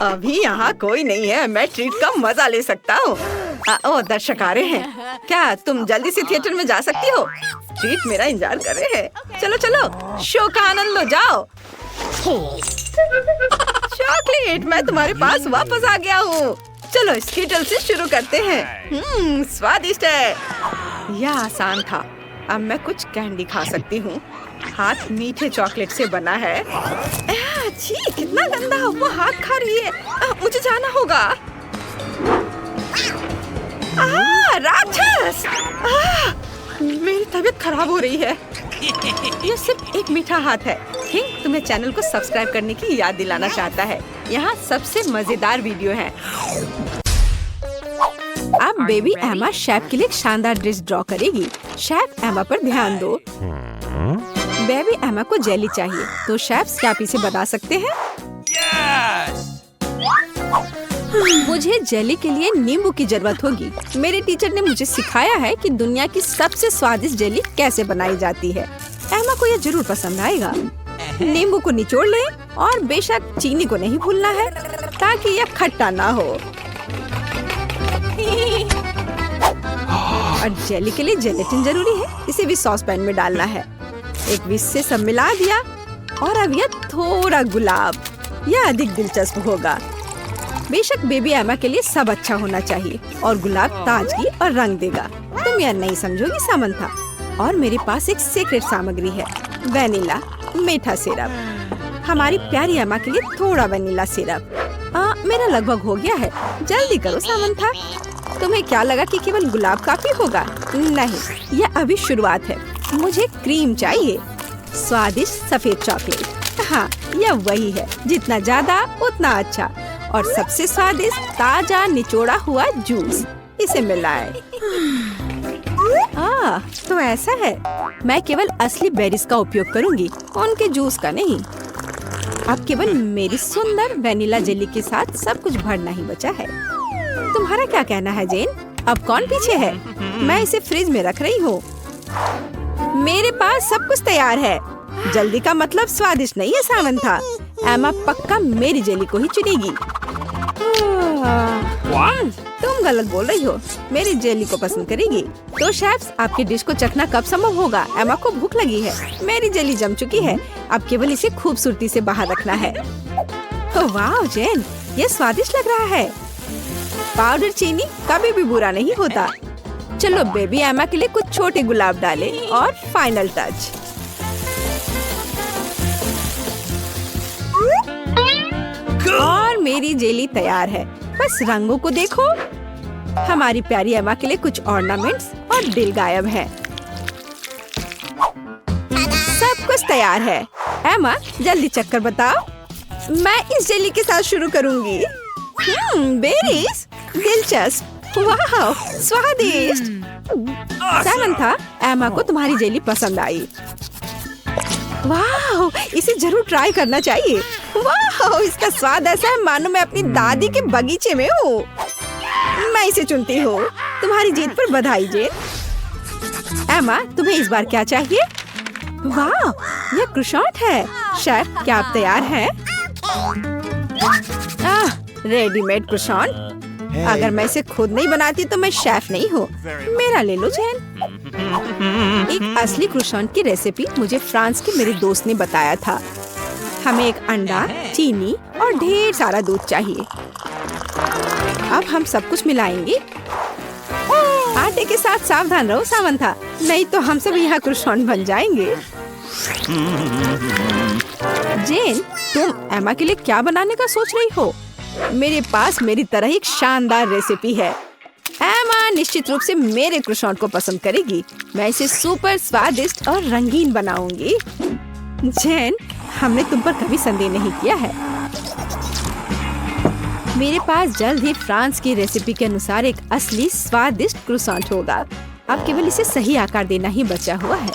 अभी यहाँ कोई नहीं है। मैं ट्रीट का मजा ले सकता हूँ। ओ, दर्शक आ रहे हैं। क्या तुम जल्दी से थिएटर में जा सकती हो? ट्रीट मेरा इंतजार कर रहे हैं। चलो, शो का आनंद लो। जाओ। चॉकलेट, मैं तुम्हारे पास वापस आ गया हूँ। चलो, स्किटल से शुरू करते हैं। स्वादिष्ट है। यह आसान था। अब मैं कुछ कैंडी खा सकती हूँ। हाथ मीठे चॉकलेट से बना है। छी, कितना गंदा। वो हाथ खा रही है। मुझे जाना होगा। राक्षस! मेरी तबीयत खराब हो रही है। ये सिर्फ एक मीठा हाथ है। किंग तुम्हें चैनल को सब्सक्राइब करने की याद दिलाना चाहता है। यहाँ सबसे मजेदार वीडियो है। अब बेबी एमा शेफ के लिए एक शानदार डिश ड्रॉ करेगी। शेफ एमा पर ध्यान दो। बेबी एमा को जेली चाहिए, तो शेफ क्या इसे बना सकते हैं? मुझे जेली के लिए नींबू की जरूरत होगी। मेरे टीचर ने मुझे सिखाया है कि दुनिया की सबसे स्वादिष्ट जेली कैसे बनाई जाती है। एमा को यह जरूर पसंद आएगा। नींबू को निचोड़ लें और बेशक चीनी को नहीं भूलना है, ताकि यह खट्टा ना हो। और जेली के लिए जेलेटिन जरूरी है। इसे भी सॉस पैन में डालना है। एक विस्क से सब मिला दिया। और अब यह थोड़ा गुलाब। यह अधिक दिलचस्प होगा। बेशक बेबी एमा के लिए सब अच्छा होना चाहिए और गुलाब ताजगी और रंग देगा। तुम यह नहीं समझोगी, सामंथा। और मेरे पास एक सीक्रेट सामग्री है, वेनिला। मीठा सिरप। हमारी प्यारी एमा के लिए थोड़ा वनीला सिरप। मेरा लगभग हो गया है। जल्दी करो सामंथा। तुम्हें क्या लगा कि केवल गुलाब काफी होगा? नहीं, यह अभी शुरुआत है। मुझे क्रीम चाहिए, स्वादिष्ट सफेद चॉकलेट। हाँ, यह वही है। जितना ज्यादा उतना अच्छा। और सबसे स्वादिष्ट ताजा निचोड़ा हुआ जूस। इसे मिलाएं। तो ऐसा है। मैं केवल असली बेरीज का उपयोग करूंगी, उनके जूस का नहीं। अब केवल मेरी सुंदर वेनिला जेली के साथ सब कुछ भरना ही बचा है। तुम्हारा क्या कहना है जेन? अब कौन पीछे है? मैं इसे फ्रिज में रख रही हूँ। मेरे पास सब कुछ तैयार है। जल्दी का मतलब स्वादिष्ट नहीं है सामंथा। एमा पक्का मेरी जेली को ही चुनेगी। तुम गलत बोल रही हो। मेरी जेली को पसंद करेगी। तो शेफ्स, आपकी डिश को चखना कब संभव होगा? एमा को भूख लगी है। मेरी जेली जम चुकी है। अब केवल इसे खूबसूरती से बाहर रखना है। वाह जेन, ये स्वादिष्ट लग रहा है। पाउडर चीनी कभी भी बुरा नहीं होता। चलो बेबी एमा के लिए कुछ छोटे गुलाब डालें और फाइनल टच। और मेरी जेली तैयार है। बस रंगों को देखो। हमारी प्यारी एमा के लिए कुछ ऑर्नामेंट्स और दिल गायब है। सब कुछ तैयार है। एमा, जल्दी चक्कर बताओ। मैं इस जेली के साथ शुरू करूंगी। बेरीज, दिलचस्प। वाह, स्वादिष्ट। सामंथा, एमा को तुम्हारी जेली पसंद आई। वाह, इसे जरूर ट्राई करना चाहिए। वाह, इसका स्वाद ऐसा है मानो मैं अपनी दादी के बगीचे में हूँ। मैं इसे चुनती हूँ। तुम्हारी जीत पर बधाई जेन। एमा, तुम्हें इस बार क्या चाहिए? वाह, यह क्रोसेंट है। शेफ, क्या आप तैयार हैं? Readymade croissant. अगर मैं इसे खुद नहीं बनाती तो मैं शेफ नहीं हूँ। मेरा ले लो जेन। एक असली क्रोसेंट की रेसिपी मुझे फ्रांस के मेरे दोस्त ने बताया था। हमें एक अंडा, चीनी और ढेर सारा दूध चाहिए। अब हम सब कुछ मिलाएंगे। आटे के साथ सावधान रहो सामंथा, नहीं तो हम सब यहाँ क्रोसेंट बन जाएंगे। जेन, तुम एमा के लिए क्या बनाने का सोच रही हो? मेरे पास मेरी तरह एक शानदार रेसिपी है। एमा निश्चित रूप से मेरे क्रोसेंट को पसंद करेगी। मैं इसे सुपर स्वादिष्ट और रंगीन बनाऊंगी। जेन, हमने तुम पर कभी संदेह नहीं किया है। मेरे पास जल्द ही फ्रांस की रेसिपी के अनुसार एक असली स्वादिष्ट क्रोसेंट होगा। अब केवल इसे सही आकार देना ही बचा हुआ है।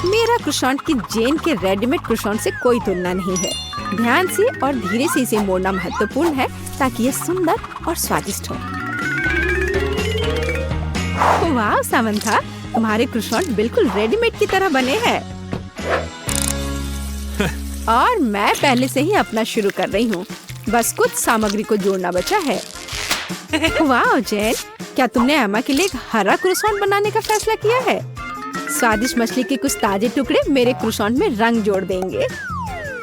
मेरा क्रोसेंट की जेन के रेडीमेड क्रोसेंट से कोई तुलना नहीं है। ध्यान से और धीरे से इसे मोड़ना महत्वपूर्ण है ताकि ये सुंदर और स्वादिष्ट हो। वाह सामंथा, तुम्हारे क्रोसेंट बिल्कुल रेडीमेड की तरह बने हैं। और मैं पहले से ही अपना शुरू कर रही हूँ। बस कुछ सामग्री को जोड़ना बचा है। वाह जेन, क्या तुमने एमा के लिए एक हरा क्रोसेंट बनाने का फैसला किया है? स्वादिष्ट मछली के कुछ ताजे टुकड़े मेरे क्रोसेंट में रंग जोड़ देंगे।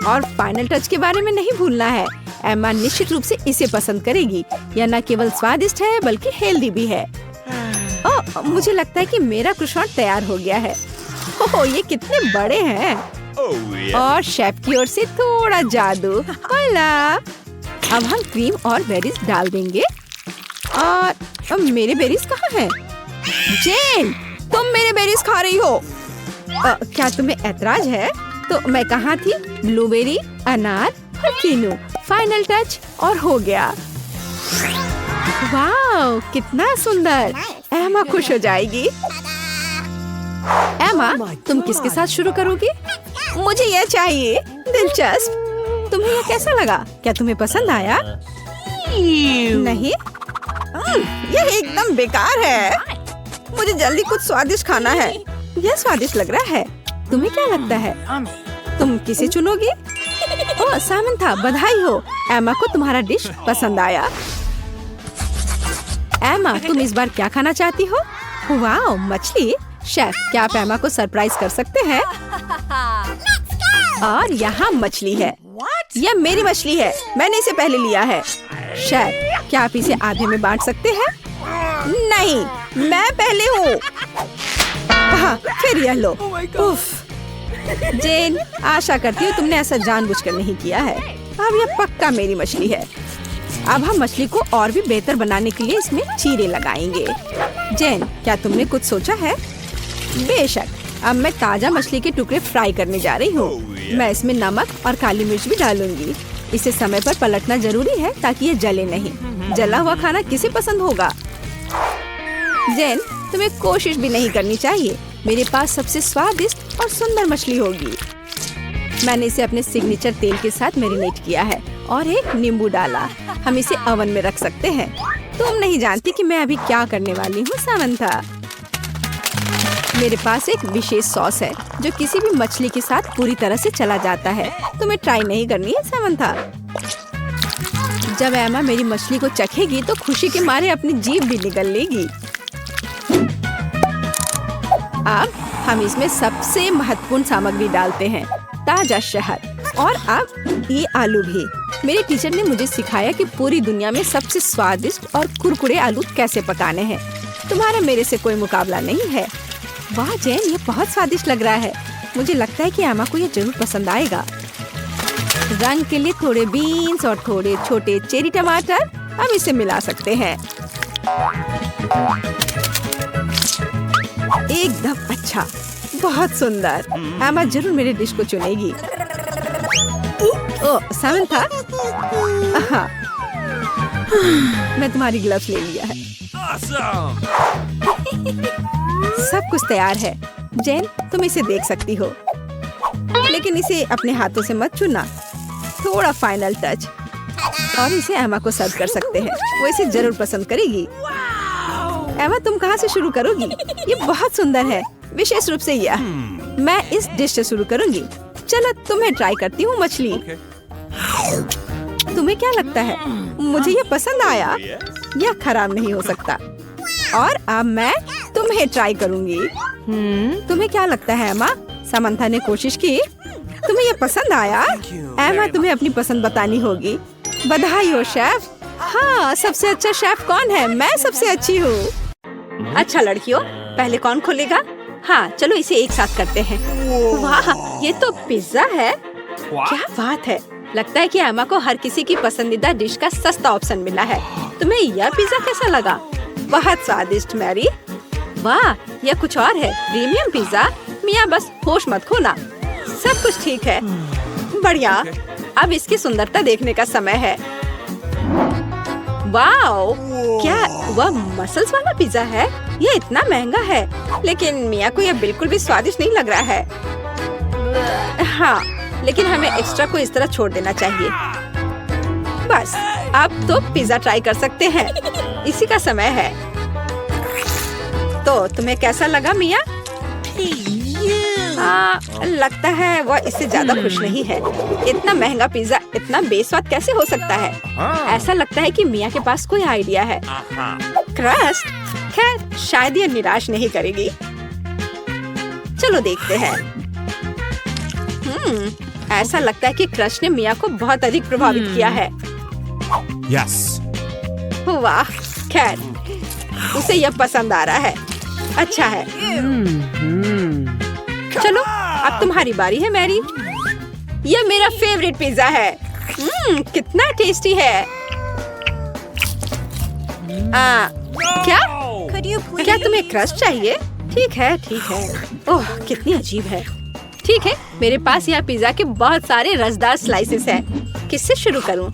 और फाइनल टच के बारे में नहीं भूलना है। एमा निश्चित रूप से इसे पसंद करेगी। यह न केवल स्वादिष्ट है बल्कि हेल्दी भी है। ओह, मुझे लगता है कि मेरा क्रोसेंट तैयार हो गया है। ओह, ये कितने बड़े हैं। और शेफ की ओर से थोड़ा जादू। वाला। अब हम क्रीम और बेरीज डाल देंगे। और अब मेरे बेरीज कहाँ हैं? जेन, तुम मेरे बेरीज खा रही हो। क्या तुम्हें ऐतराज है? तो मैं कहाँ थी? ब्लूबेरी, अनार और कीनू। फाइनल टच और हो गया। वाह, कितना सुंदर। एमा खुश हो जाएगी। एमा, तुम किसके साथ शुरू करोगी? मुझे यह चाहिए। दिलचस्प। तुम्हें यह कैसा लगा? क्या तुम्हें पसंद आया? नहीं, यह एकदम बेकार है। मुझे जल्दी कुछ स्वादिष्ट खाना है। यह स्वादिष्ट लग रहा है। तुम्हें क्या लगता है? तुम किसे चुनोगी? ओह सामंथा, बधाई हो। एमा को तुम्हारा डिश पसंद आया। एमा, तुम इस बार क्या खाना चाहती हो? वाह, मछली। शेफ, क्या आप एमा को सरप्राइज कर सकते हैं? और यहाँ मछली है। यह मेरी मछली है। मैंने इसे पहले लिया है। शेफ, क्या आप इसे आधे में बांट सकते हैं? नहीं, मैं पहले हूँ। हाँ, फिर यह लो। उफ, जेन, आशा करती हूँ तुमने ऐसा जानबूझकर नहीं किया है। अब यह पक्का मेरी मछली है। अब हम मछली को और भी बेहतर बनाने के लिए इसमें चीरे लगाएंगे। जेन, क्या तुमने कुछ सोचा है? बेशक। अब मैं ताजा मछली के टुकड़े फ्राई करने जा रही हूँ। मैं इसमें नमक और काली मिर्च भी डालूंगी। इसे समय पर पलटना जरूरी है ताकि ये जले नहीं। जला हुआ खाना किसे पसंद होगा? जेन, तुम्हें कोशिश भी नहीं करनी चाहिए। मेरे पास सबसे स्वादिष्ट और सुंदर मछली होगी। मैंने इसे अपने सिग्नेचर तेल के साथ मैरिनेट किया है और एक नींबू डाला। हम इसे ओवन में रख सकते हैं। तुम नहीं जानती कि मैं अभी क्या करने वाली हूँ सामंथा। मेरे पास एक विशेष सॉस है जो किसी भी मछली के साथ पूरी तरह से चला जाता है। तुम्हें ट्राई नहीं करनी है सामंथा? जब एमा मेरी मछली को चखेगी तो खुशी के मारे अपनी जीभ भी निगल लेगी। अब हम इसमें सबसे महत्वपूर्ण सामग्री डालते हैं, ताजा शहद। और अब ये आलू भी। मेरे टीचर ने मुझे सिखाया कि पूरी दुनिया में सबसे स्वादिष्ट और कुरकुरे आलू कैसे पकाने हैं। तुम्हारा मेरे से कोई मुकाबला नहीं है। वाह जैन, ये बहुत स्वादिष्ट लग रहा है। मुझे लगता है कि एमा को ये जरूर पसंद आएगा। रंग के लिए थोड़े बीन्स और थोड़े छोटे चेरी टमाटर। अब इसे मिला सकते हैं। एकदम अच्छा, बहुत सुंदर। एमा जरूर मेरे डिश को चुनेगी। ओह सामंथा, हाँ, मैं तुम्हारी ग्लव्स ले लिया है। सब कुछ तैयार है। जैन, तुम इसे देख सकती हो, लेकिन इसे अपने हाथों से मत छूना। थोड़ा फाइनल टच। और इसे एमा को सर्व कर सकते हैं। वो इसे जरूर पसंद करेगी। एमा, तुम कहाँ से शुरू करोगी? ये बहुत सुंदर है, विशेष रूप से यह। मैं इस डिश से शुरू करूंगी। चलो तुम्हें ट्राई करती हूँ मछली। तुम्हें क्या लगता है? मुझे ये पसंद आया। यह खराब नहीं हो सकता। और अब मैं तुम्हें ट्राई करूंगी। तुम्हें क्या लगता है एमा? समंथा ने कोशिश की। तुम्हें ये पसंद आया? एमा, तुम्हें अपनी पसंद बतानी होगी। बधाई हो शेफ। हाँ, सबसे अच्छा शेफ कौन है? मैं सबसे अच्छी हूँ। अच्छा लड़कियों, पहले कौन खोलेगा? हाँ, चलो इसे एक साथ करते हैं। वाह, ये तो पिज्जा है। क्या बात है। लगता है कि एमा को हर किसी की पसंदीदा डिश का सस्ता ऑप्शन मिला है। तुम्हें यह पिज्जा कैसा लगा? बहुत स्वादिष्ट मैरी। वाह, यह कुछ और है, प्रीमियम पिज्जा। मिया, बस होश मत खोना। सब कुछ ठीक है। बढ़िया। अब इसकी सुंदरता देखने का समय है। वाओ, क्या वह मसल्स वाला पिज्जा है? ये इतना महंगा है, लेकिन मिया को यह बिल्कुल भी स्वादिष्ट नहीं लग रहा है। हाँ, लेकिन हमें एक्स्ट्रा को इस तरह छोड़ देना चाहिए। बस, अब तो पिज्जा ट्राई कर सकते हैं। इसी का समय है। तो तुम्हें कैसा लगा मिया? लगता है वह इससे ज्यादा खुश नहीं है। इतना महंगा पिज्जा इतना बेस्वाद कैसे हो सकता है? ऐसा लगता है कि मिया के पास कोई आइडिया है। क्रस्ट, खैर शायद ये निराश नहीं करेगी। चलो देखते हैं। ऐसा लगता है कि क्रस्ट ने मिया को बहुत अधिक प्रभावित किया है। Yes. वाह, खैर उसे यह पसंद आ रहा है। अच्छा है। चलो, अब तुम्हारी बारी है मैरी। यह मेरा फेवरेट पिज्जा है। कितना टेस्टी है। क्या तुम्हें क्रस्ट चाहिए? ठीक है, ठीक है। ओह, कितनी अजीब है। ठीक है, मेरे पास यह पिज्जा के बहुत सारे रसदार स्लाइसेस हैं। किससे शुरू करूं?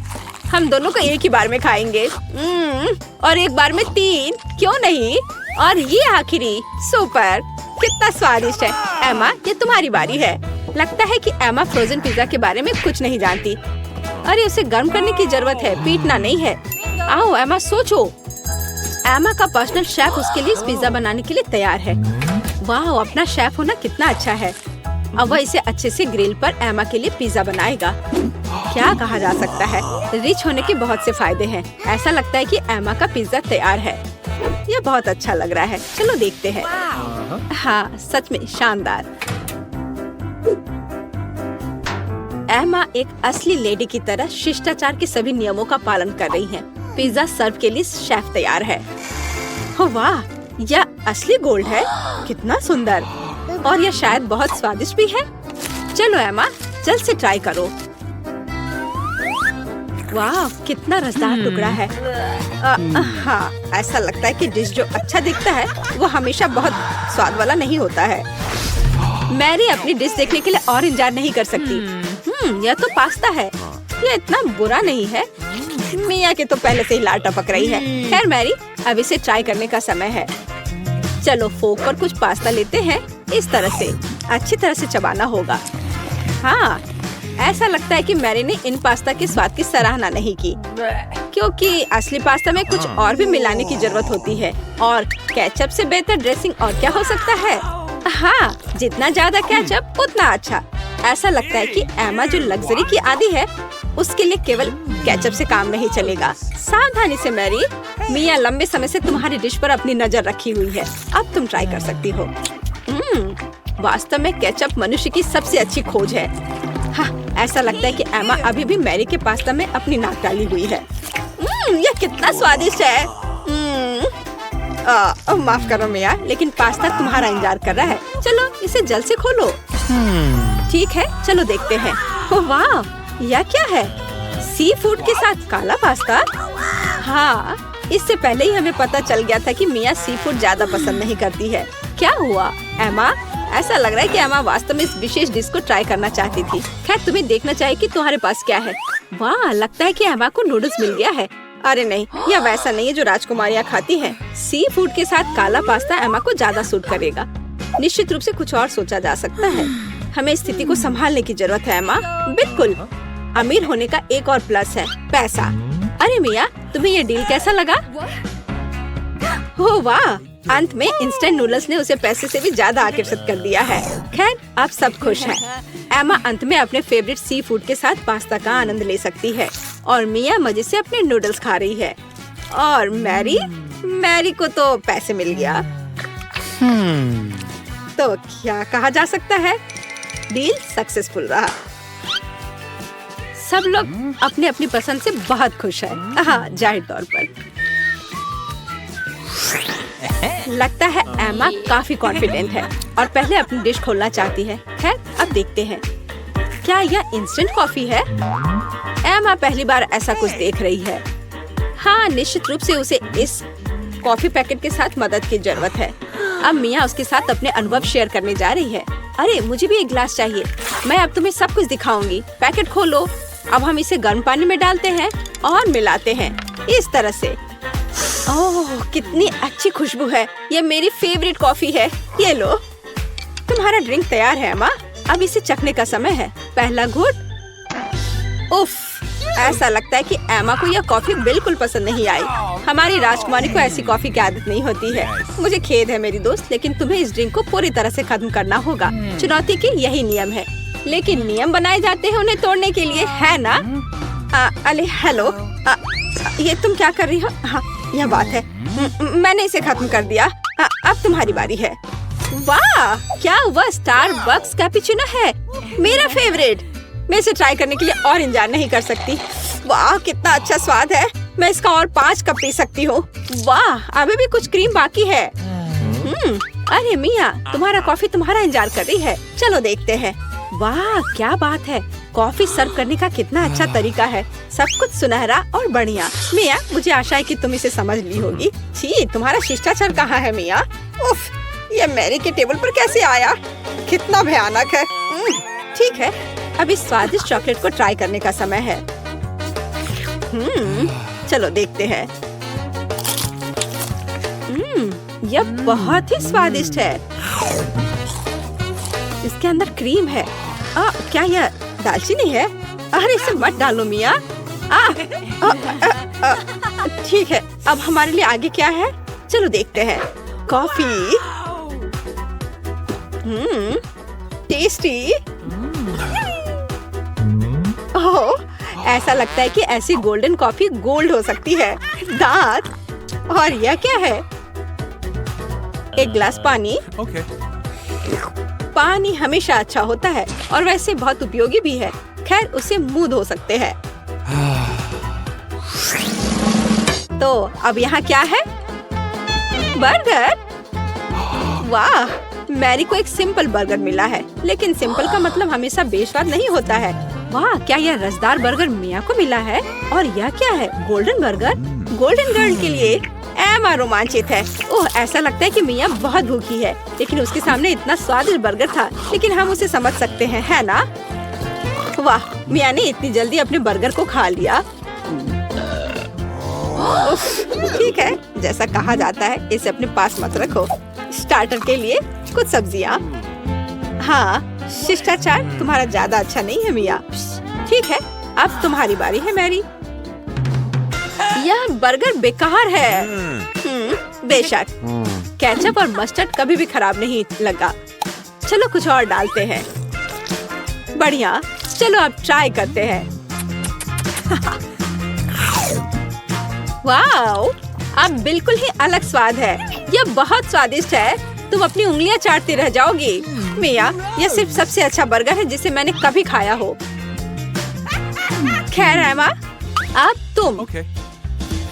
हम दोनों को एक ही बार में खाएंगे। और एक बार में 3, क्यों नहीं? और ये आखिरी, सुपर, कितना स्वादिष्ट है। एमा, ये तुम्हारी बारी है। लगता है कि एमा फ्रोजन पिज्जा के बारे में कुछ नहीं जानती। अरे उसे गर्म करने की जरूरत है, पीटना नहीं है। आओ एमा, सोचो। एमा का पर्सनल शेफ उसके लिए इस पिज्जा बनाने के लिए तैयार है। वाह, अपना शेफ होना कितना अच्छा है। अब वह इसे अच्छे से ग्रिल पर एमा के लिए पिज्जा बनाएगा। क्या कहा जा सकता है, रिच होने के बहुत से फायदे हैं। ऐसा लगता है कि एमा का पिज्जा तैयार है। यह बहुत अच्छा लग रहा है। चलो देखते हैं। हाँ, सच में शानदार। एमा एक असली लेडी की तरह शिष्टाचार के सभी नियमों का पालन कर रही है। पिज्जा सर्व के लिए शेफ तैयार है। हो वाह, यह असली गोल्ड है। कितना सुंदर। और यह शायद बहुत स्वादिष्ट भी है। चलो एमा, जल्द से ट्राई करो। वाह, कितना रसदार टुकड़ा है। हाँ, ऐसा लगता है कि डिश जो अच्छा दिखता है वो हमेशा बहुत स्वाद वाला नहीं होता है। मैरी अपनी डिश देखने के लिए और इंतजार नहीं कर सकती। यह तो पास्ता है, ये इतना बुरा नहीं है। मिया के तो पहले से ही लार टपक रही है। खैर मैरी, अब इसे ट्राई करने का समय है। चलो फोक पर कुछ पास्ता लेते हैं। इस तरह से अच्छी तरह से चबाना होगा। हाँ, ऐसा लगता है कि मैरी ने इन पास्ता के स्वाद की सराहना नहीं की, क्योंकि असली पास्ता में कुछ और भी मिलाने की जरूरत होती है। और केचप से बेहतर ड्रेसिंग और क्या हो सकता है। हाँ, जितना ज्यादा केचप उतना अच्छा। ऐसा लगता है कि एमा जो लग्जरी की आदी है, उसके लिए केवल केचप से काम नहीं चलेगा। सावधानी से मैरी, मिया लंबे समय से तुम्हारी डिश पर अपनी नजर रखी हुई है। अब तुम ट्राई कर सकती हो। वास्तव में केचप मनुष्य की सबसे अच्छी खोज है। हाँ, ऐसा लगता है कि एमा अभी भी मैरी के पास्ता में अपनी नाक डाली हुई है। यह कितना स्वादिष्ट है। माफ करो मिया, लेकिन पास्ता तुम्हारा इंतजार कर रहा है। चलो इसे जल्द से खोलो। ठीक है, चलो देखते हैं। ओह वाह, यह क्या है? सी फूड के साथ काला पास्ता। हाँ, इससे पहले ही हमें पता चल गया था कि मिया सी फूड ज्यादा पसंद नहीं करती है। क्या हुआ एमा? ऐसा लग रहा है कि एमा वास्तव में इस विशेष डिश को ट्राई करना चाहती थी। खैर, तुम्हें देखना चाहिए कि तुम्हारे पास क्या है। वाह, लगता है कि एमा को नूडल्स मिल गया है। अरे नहीं, यह वैसा नहीं है जो राजकुमारियाँ खाती हैं। सी फूड के साथ काला पास्ता एमा को ज्यादा सूट करेगा। निश्चित रूप से कुछ और सोचा जा सकता है। हमें स्थिति को संभालने की जरूरत है एमा। बिल्कुल, अमीर होने का एक और प्लस है पैसा। अरे मिया, तुम्हें ये डील कैसा लगा? हो वाह, अंत में इंस्टेंट नूडल्स ने उसे पैसे से भी ज्यादा आकर्षित कर दिया है। खैर, अब सब खुश हैं। एमा अंत में अपने फेवरेट सी फूड के साथ पास्ता का आनंद ले सकती है और मिया मजे से अपने नूडल्स खा रही है। और मैरी को तो पैसे मिल गया। तो क्या कहा जा सकता है, डील सक्सेसफुल रहा। सब लोग अपने अपनी पसंद से बहुत खुश हैं। हाँ, जाहिर तौर पर लगता है एमा काफी कॉन्फिडेंट है और पहले अपनी डिश खोलना चाहती है। खैर, अब देखते हैं। क्या यह इंस्टेंट कॉफी है? एमा पहली बार ऐसा कुछ देख रही है। हाँ, निश्चित रूप से उसे इस कॉफी पैकेट के साथ मदद की जरूरत है। अब मिया उसके साथ अपने अनुभव शेयर करने जा रही है। अरे, मुझे भी एक गिलास चाहिए। मैं अब तुम्हें सब कुछ दिखाऊंगी। पैकेट खोलो। अब हम इसे गर्म पानी में डालते हैं और मिलाते हैं इस तरह से। ओह, कितनी अच्छी खुशबू है। ये मेरी फेवरेट कॉफी है। ये लो, तुम्हारा ड्रिंक तैयार है एमा। अब इसे चखने का समय है। पहला घूंट। उफ, ऐसा लगता है कि एमा को यह कॉफी बिल्कुल पसंद नहीं आई। हमारी राजकुमारी को ऐसी कॉफी की आदत नहीं होती है। मुझे खेद है मेरी दोस्त, लेकिन तुम्हें इस ड्रिंक को पूरी तरह से खत्म करना होगा। चुनौती के यही नियम है, लेकिन नियम बनाए जाते हैं उन्हें तोड़ने के लिए, है ना? अरे हेलो, ये तुम क्या कर रही हो? हाँ, यह बात है। मैंने इसे खत्म कर दिया। अब तुम्हारी बारी है। वाह, क्या वह स्टारबक्स कैपुचिनो है, मेरा फेवरेट। मैं इसे ट्राई करने के लिए और इंतजार नहीं कर सकती। वाह, कितना अच्छा स्वाद है। मैं इसका और 5 कप पी सकती हूँ। वाह, अभी भी कुछ क्रीम बाकी है। अरे मिया, तुम्हारा कॉफी तुम्हारा इंतजार कर रही है। चलो देखते हैं। वाह, क्या बात है। कॉफी सर्व करने का कितना अच्छा तरीका है। सब कुछ सुनहरा और बढ़िया। मिया, मुझे आशा है कि तुम इसे समझ ली होगी। छी, तुम्हारा शिष्टाचार कहाँ है मिया? उफ, ये मैरी के टेबल पर कैसे आया? कितना भयानक है। ठीक है, अब इस स्वादिष्ट चॉकलेट को ट्राई करने का समय है। चलो देखते हैं। यह बहुत ही स्वादिष्ट है। इसके अंदर क्रीम है। क्या यह दालचीनी है? अरे इसे मत डालो मिया। ठीक है, अब हमारे लिए आगे क्या है? चलो देखते हैं। कॉफी। टेस्टी। ओह, ऐसा लगता है कि ऐसी गोल्डन कॉफी गोल्ड हो सकती है। दांत। और यह क्या है? एक गिलास पानी। Okay. पानी हमेशा अच्छा होता है और वैसे बहुत उपयोगी भी है। खैर, उसे मुंह धो सकते हैं। तो अब यहाँ क्या है? बर्गर। वाह, मैरी को एक सिंपल बर्गर मिला है, लेकिन सिंपल का मतलब हमेशा बेस्वाद नहीं होता है। वाह, क्या यह रसदार बर्गर मिया को मिला है? और यह क्या है? Golden burger. गोल्डन गर्ल के लिए एमा रोमांचित है। ओह, ऐसा लगता है कि मिया बहुत भूखी है, लेकिन उसके सामने इतना स्वादिष्ट बर्गर था, लेकिन हम उसे समझ सकते हैं, है ना? वाह, मिया ने इतनी जल्दी अपने बर्गर को खा लिया। ठीक है, जैसा कहा जाता है, इसे अपने पास मत रखो। स्टार्टर के लिए कुछ सब्जियाँ। हाँ, शिष्टाचार तुम्हारा ज्यादा अच्छा नहीं है मिया। ठीक है, अब तुम्हारी बारी है मैरी। यह बर्गर बेकार है। बेशक, केचप और मस्टर्ड कभी भी खराब नहीं लगा। चलो कुछ और डालते हैं। बढ़िया, चलो अब ट्राई करते हैं। वाओ, अब बिल्कुल ही अलग स्वाद है। यह बहुत स्वादिष्ट है। तुम अपनी उंगलियां चाटते रह जाओगी। मिया, यह सिर्फ सबसे अच्छा बर्गर है जिसे मैंने कभी खाया हो। खैर एमा, अब तुम। Okay.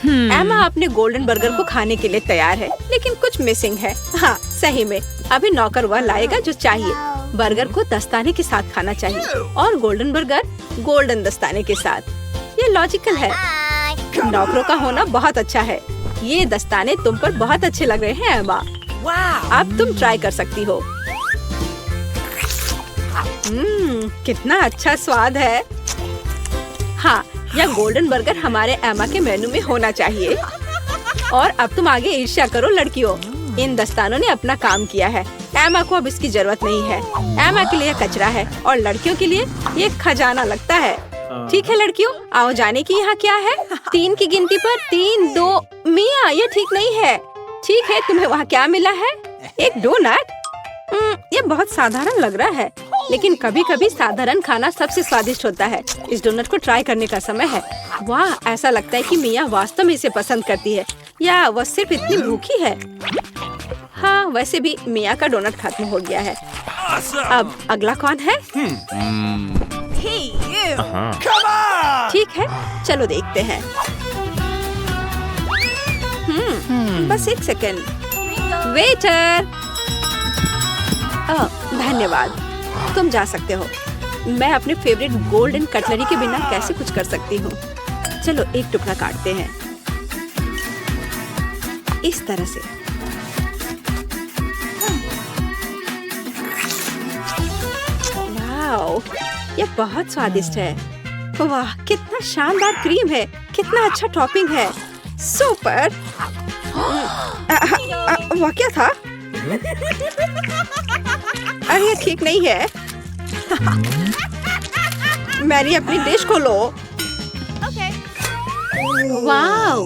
एमा अपने गोल्डन बर्गर को खाने के लिए तैयार है, लेकिन कुछ मिसिंग है। हाँ, सही में अभी नौकर वह लाएगा जो चाहिए। बर्गर को दस्ताने के साथ खाना चाहिए और गोल्डन बर्गर गोल्डन दस्ताने के साथ। ये लॉजिकल है। नौकरों का होना बहुत अच्छा है। ये दस्ताने तुम पर बहुत अच्छे लग रहे हैं एमा। अब तुम ट्राई कर सकती हो। कितना अच्छा स्वाद है। हाँ, यह गोल्डन बर्गर हमारे एमा के मेनू में होना चाहिए। और अब तुम आगे ईर्ष्या करो लड़कियों। इन दस्तानों ने अपना काम किया है। एमा को अब इसकी जरूरत नहीं है। एमा के लिए कचरा है और लड़कियों के लिए ये खजाना लगता है। ठीक है लड़कियों, आओ जाने की यहाँ क्या है। 3 की गिनती पर 3, 2। मिया, ये ठीक नहीं है। ठीक है, तुम्हें वहाँ क्या मिला है? एक डोनट। ये बहुत साधारण लग रहा है, लेकिन कभी-कभी साधारण खाना सबसे स्वादिष्ट होता है। इस डोनट को ट्राई करने का समय है। वाह, ऐसा लगता है कि मिया वास्तव में इसे पसंद करती है, या वह सिर्फ इतनी भूखी है। हाँ, वैसे भी मिया का डोनट खत्म हो गया है। अब अगला कौन है? ठीक है, चलो देखते हैं। बस एक सेकेंड। वेटर, धन्यवाद, तुम जा सकते हो। मैं अपने फेवरेट गोल्डन कटलरी के बिना कैसे कुछ कर सकती हूँ। चलो एक टुकड़ा काटते हैं इस तरह से। वाओ, यह बहुत स्वादिष्ट है। वाह, कितना शानदार क्रीम है, कितना अच्छा टॉपिंग है। सुपर। वह क्या था? अरे ये ठीक नहीं है। मैरी, अपनी डिश खोलो। वाओ,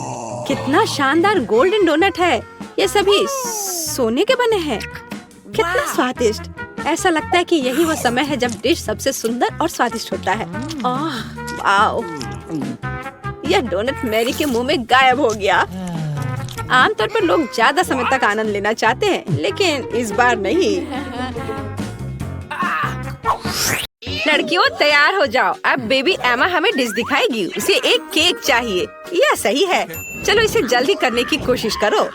कितना शानदार गोल्डन डोनट है। ये सभी सोने के बने हैं। कितना स्वादिष्ट। ऐसा लगता है कि यही वो समय है जब डिश सबसे सुंदर और स्वादिष्ट होता है। वाओ, यह डोनट मैरी के मुंह में गायब हो गया। आमतौर पर लोग ज्यादा समय तक आनंद लेना चाहते हैं, लेकिन इस बार नहीं। लड़कियों, तैयार हो जाओ। अब बेबी एमा हमें डिश दिखाएगी। उसे एक केक चाहिए। यह सही है। चलो इसे जल्दी करने की कोशिश करो।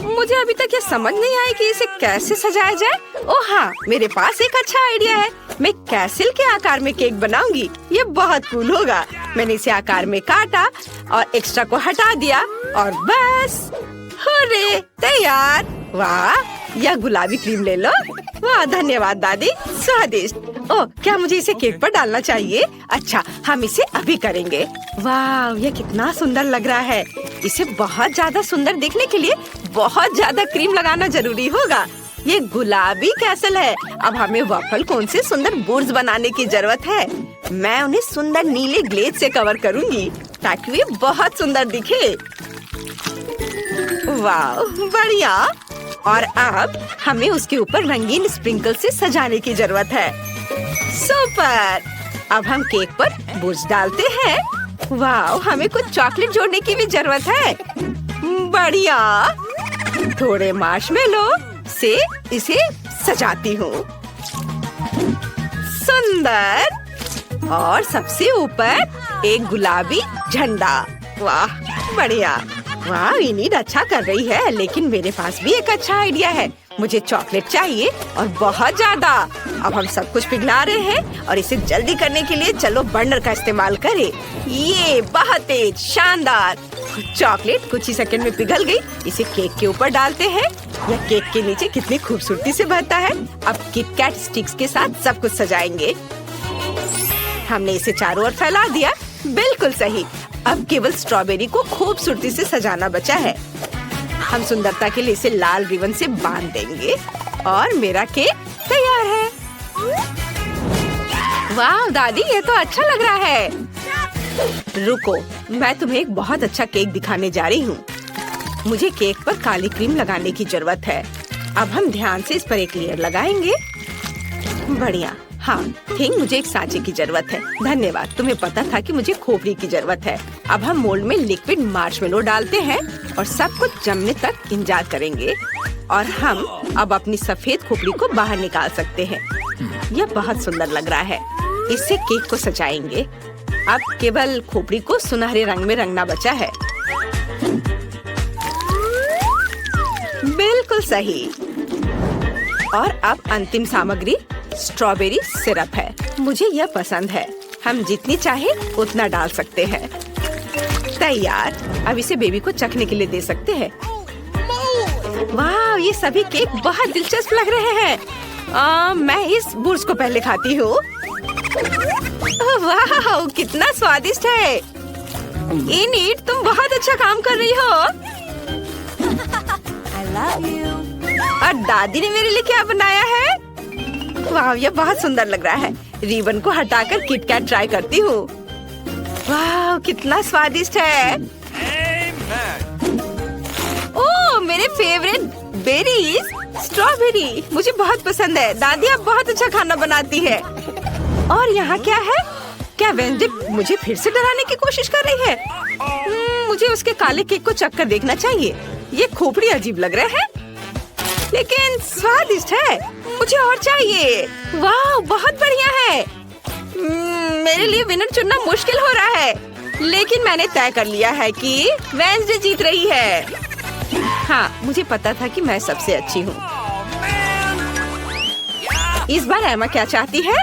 मुझे अभी तक ये समझ नहीं आया कि इसे कैसे सजाया जाए। ओह हाँ, मेरे पास एक अच्छा आइडिया है। मैं कैसल के आकार में केक बनाऊंगी। ये बहुत कूल होगा। मैंने इसे आकार में काटा और एक्स्ट्रा को हटा दिया और बस हुर्रे, तैयार। वाह, यह गुलाबी क्रीम ले लो। वाह, धन्यवाद दादी, स्वादिष्ट। ओह, क्या मुझे इसे केक पर डालना चाहिए? अच्छा, हम इसे अभी करेंगे। वाह, यह कितना सुंदर लग रहा है। इसे बहुत ज्यादा सुंदर दिखने के लिए बहुत ज्यादा क्रीम लगाना जरूरी होगा। ये गुलाबी कैसल है। अब हमें वफल कोन से सुंदर बोर्ड्स बनाने की जरूरत है। मैं उन्हें सुंदर नीले ग्लेज से कवर करूंगी ताकि वे बहुत सुंदर दिखे। वाह, बढ़िया। और अब हमें उसके ऊपर रंगीन स्प्रिंकल से सजाने की जरूरत है। सुपर। अब हम केक पर बुर्ज डालते हैं। वाह, हमें कुछ चॉकलेट जोड़ने की भी जरूरत है। बढ़िया। थोड़े मार्शमेलो से इसे सजाती हूँ। सुंदर। और सबसे ऊपर एक गुलाबी झंडा। वाह, बढ़िया। वाह, इनीड अच्छा कर रही है, लेकिन मेरे पास भी एक अच्छा आइडिया है। मुझे चॉकलेट चाहिए और बहुत ज्यादा। अब हम सब कुछ पिघला रहे हैं और इसे जल्दी करने के लिए चलो बर्नर का इस्तेमाल करें। ये बहुत तेज, शानदार। चॉकलेट कुछ ही सेकंड में पिघल गई। इसे केक के ऊपर डालते हैं। यह केक के नीचे कितनी खूबसूरती से बनता है। अब किटकैट स्टिक्स के साथ सब कुछ सजाएंगे। हमने इसे चारों ओर फैला दिया। बिल्कुल सही। अब केवल स्ट्रॉबेरी को खूबसूरती से सजाना बचा है। हम सुंदरता के लिए इसे लाल रिबन से बांध देंगे और मेरा केक तैयार है। वाह दादी, ये तो अच्छा लग रहा है। रुको, मैं तुम्हें एक बहुत अच्छा केक दिखाने जा रही हूँ। मुझे केक पर काली क्रीम लगाने की जरूरत है। अब हम ध्यान से इस पर एक लेयर लगाएंगे। बढ़िया। हाँ थिंक, मुझे एक सांचे की जरूरत है। धन्यवाद, तुम्हें पता था कि मुझे खोपड़ी की जरूरत है। अब हम मोल्ड में लिक्विड मार्शमेलो डालते हैं और सब कुछ जमने तक इंतजार करेंगे। और हम अब अपनी सफेद खोपड़ी को बाहर निकाल सकते हैं। यह बहुत सुंदर लग रहा है। इससे केक को सजाएंगे। अब केवल खोपड़ी को सुनहरे रंग में रंगना बचा है। बिल्कुल सही। और अब अंतिम सामग्री स्ट्रॉबेरी सिरप है। मुझे यह पसंद है। हम जितनी चाहे उतना डाल सकते हैं। तैयार। अब इसे बेबी को चखने के लिए दे सकते हैं। वाह, ये सभी केक बहुत दिलचस्प लग रहे हैं। मैं इस बुर्ज को पहले खाती हूँ। वाह, कितना स्वादिष्ट है। इनीड, तुम बहुत अच्छा काम कर रही हो। I love you. और दादी ने मेरे लिए क्या बनाया है? वाह, ये बहुत सुंदर लग रहा है। रिबन को हटाकर किटकैट ट्राई करती हूँ। वाह, कितना स्वादिष्ट है। ओह, मेरे फेवरेट बेरीज, स्ट्रॉबेरी मुझे बहुत पसंद है। दादी आप बहुत अच्छा खाना बनाती है। और यहाँ क्या है? क्या वेंसडे मुझे फिर से डराने की कोशिश कर रही है? मुझे उसके काले केक को चख कर देखना चाहिए। ये खोपड़ी अजीब लग रहा है, लेकिन स्वादिष्ट है। मुझे और चाहिए। वाह, बहुत बढ़िया है। मेरे लिए विनर चुनना मुश्किल हो रहा है, लेकिन मैंने तय कर लिया है कि वेंसडे जीत रही है। हाँ, मुझे पता था कि मैं सबसे अच्छी हूँ। इस बार एमा क्या चाहती है?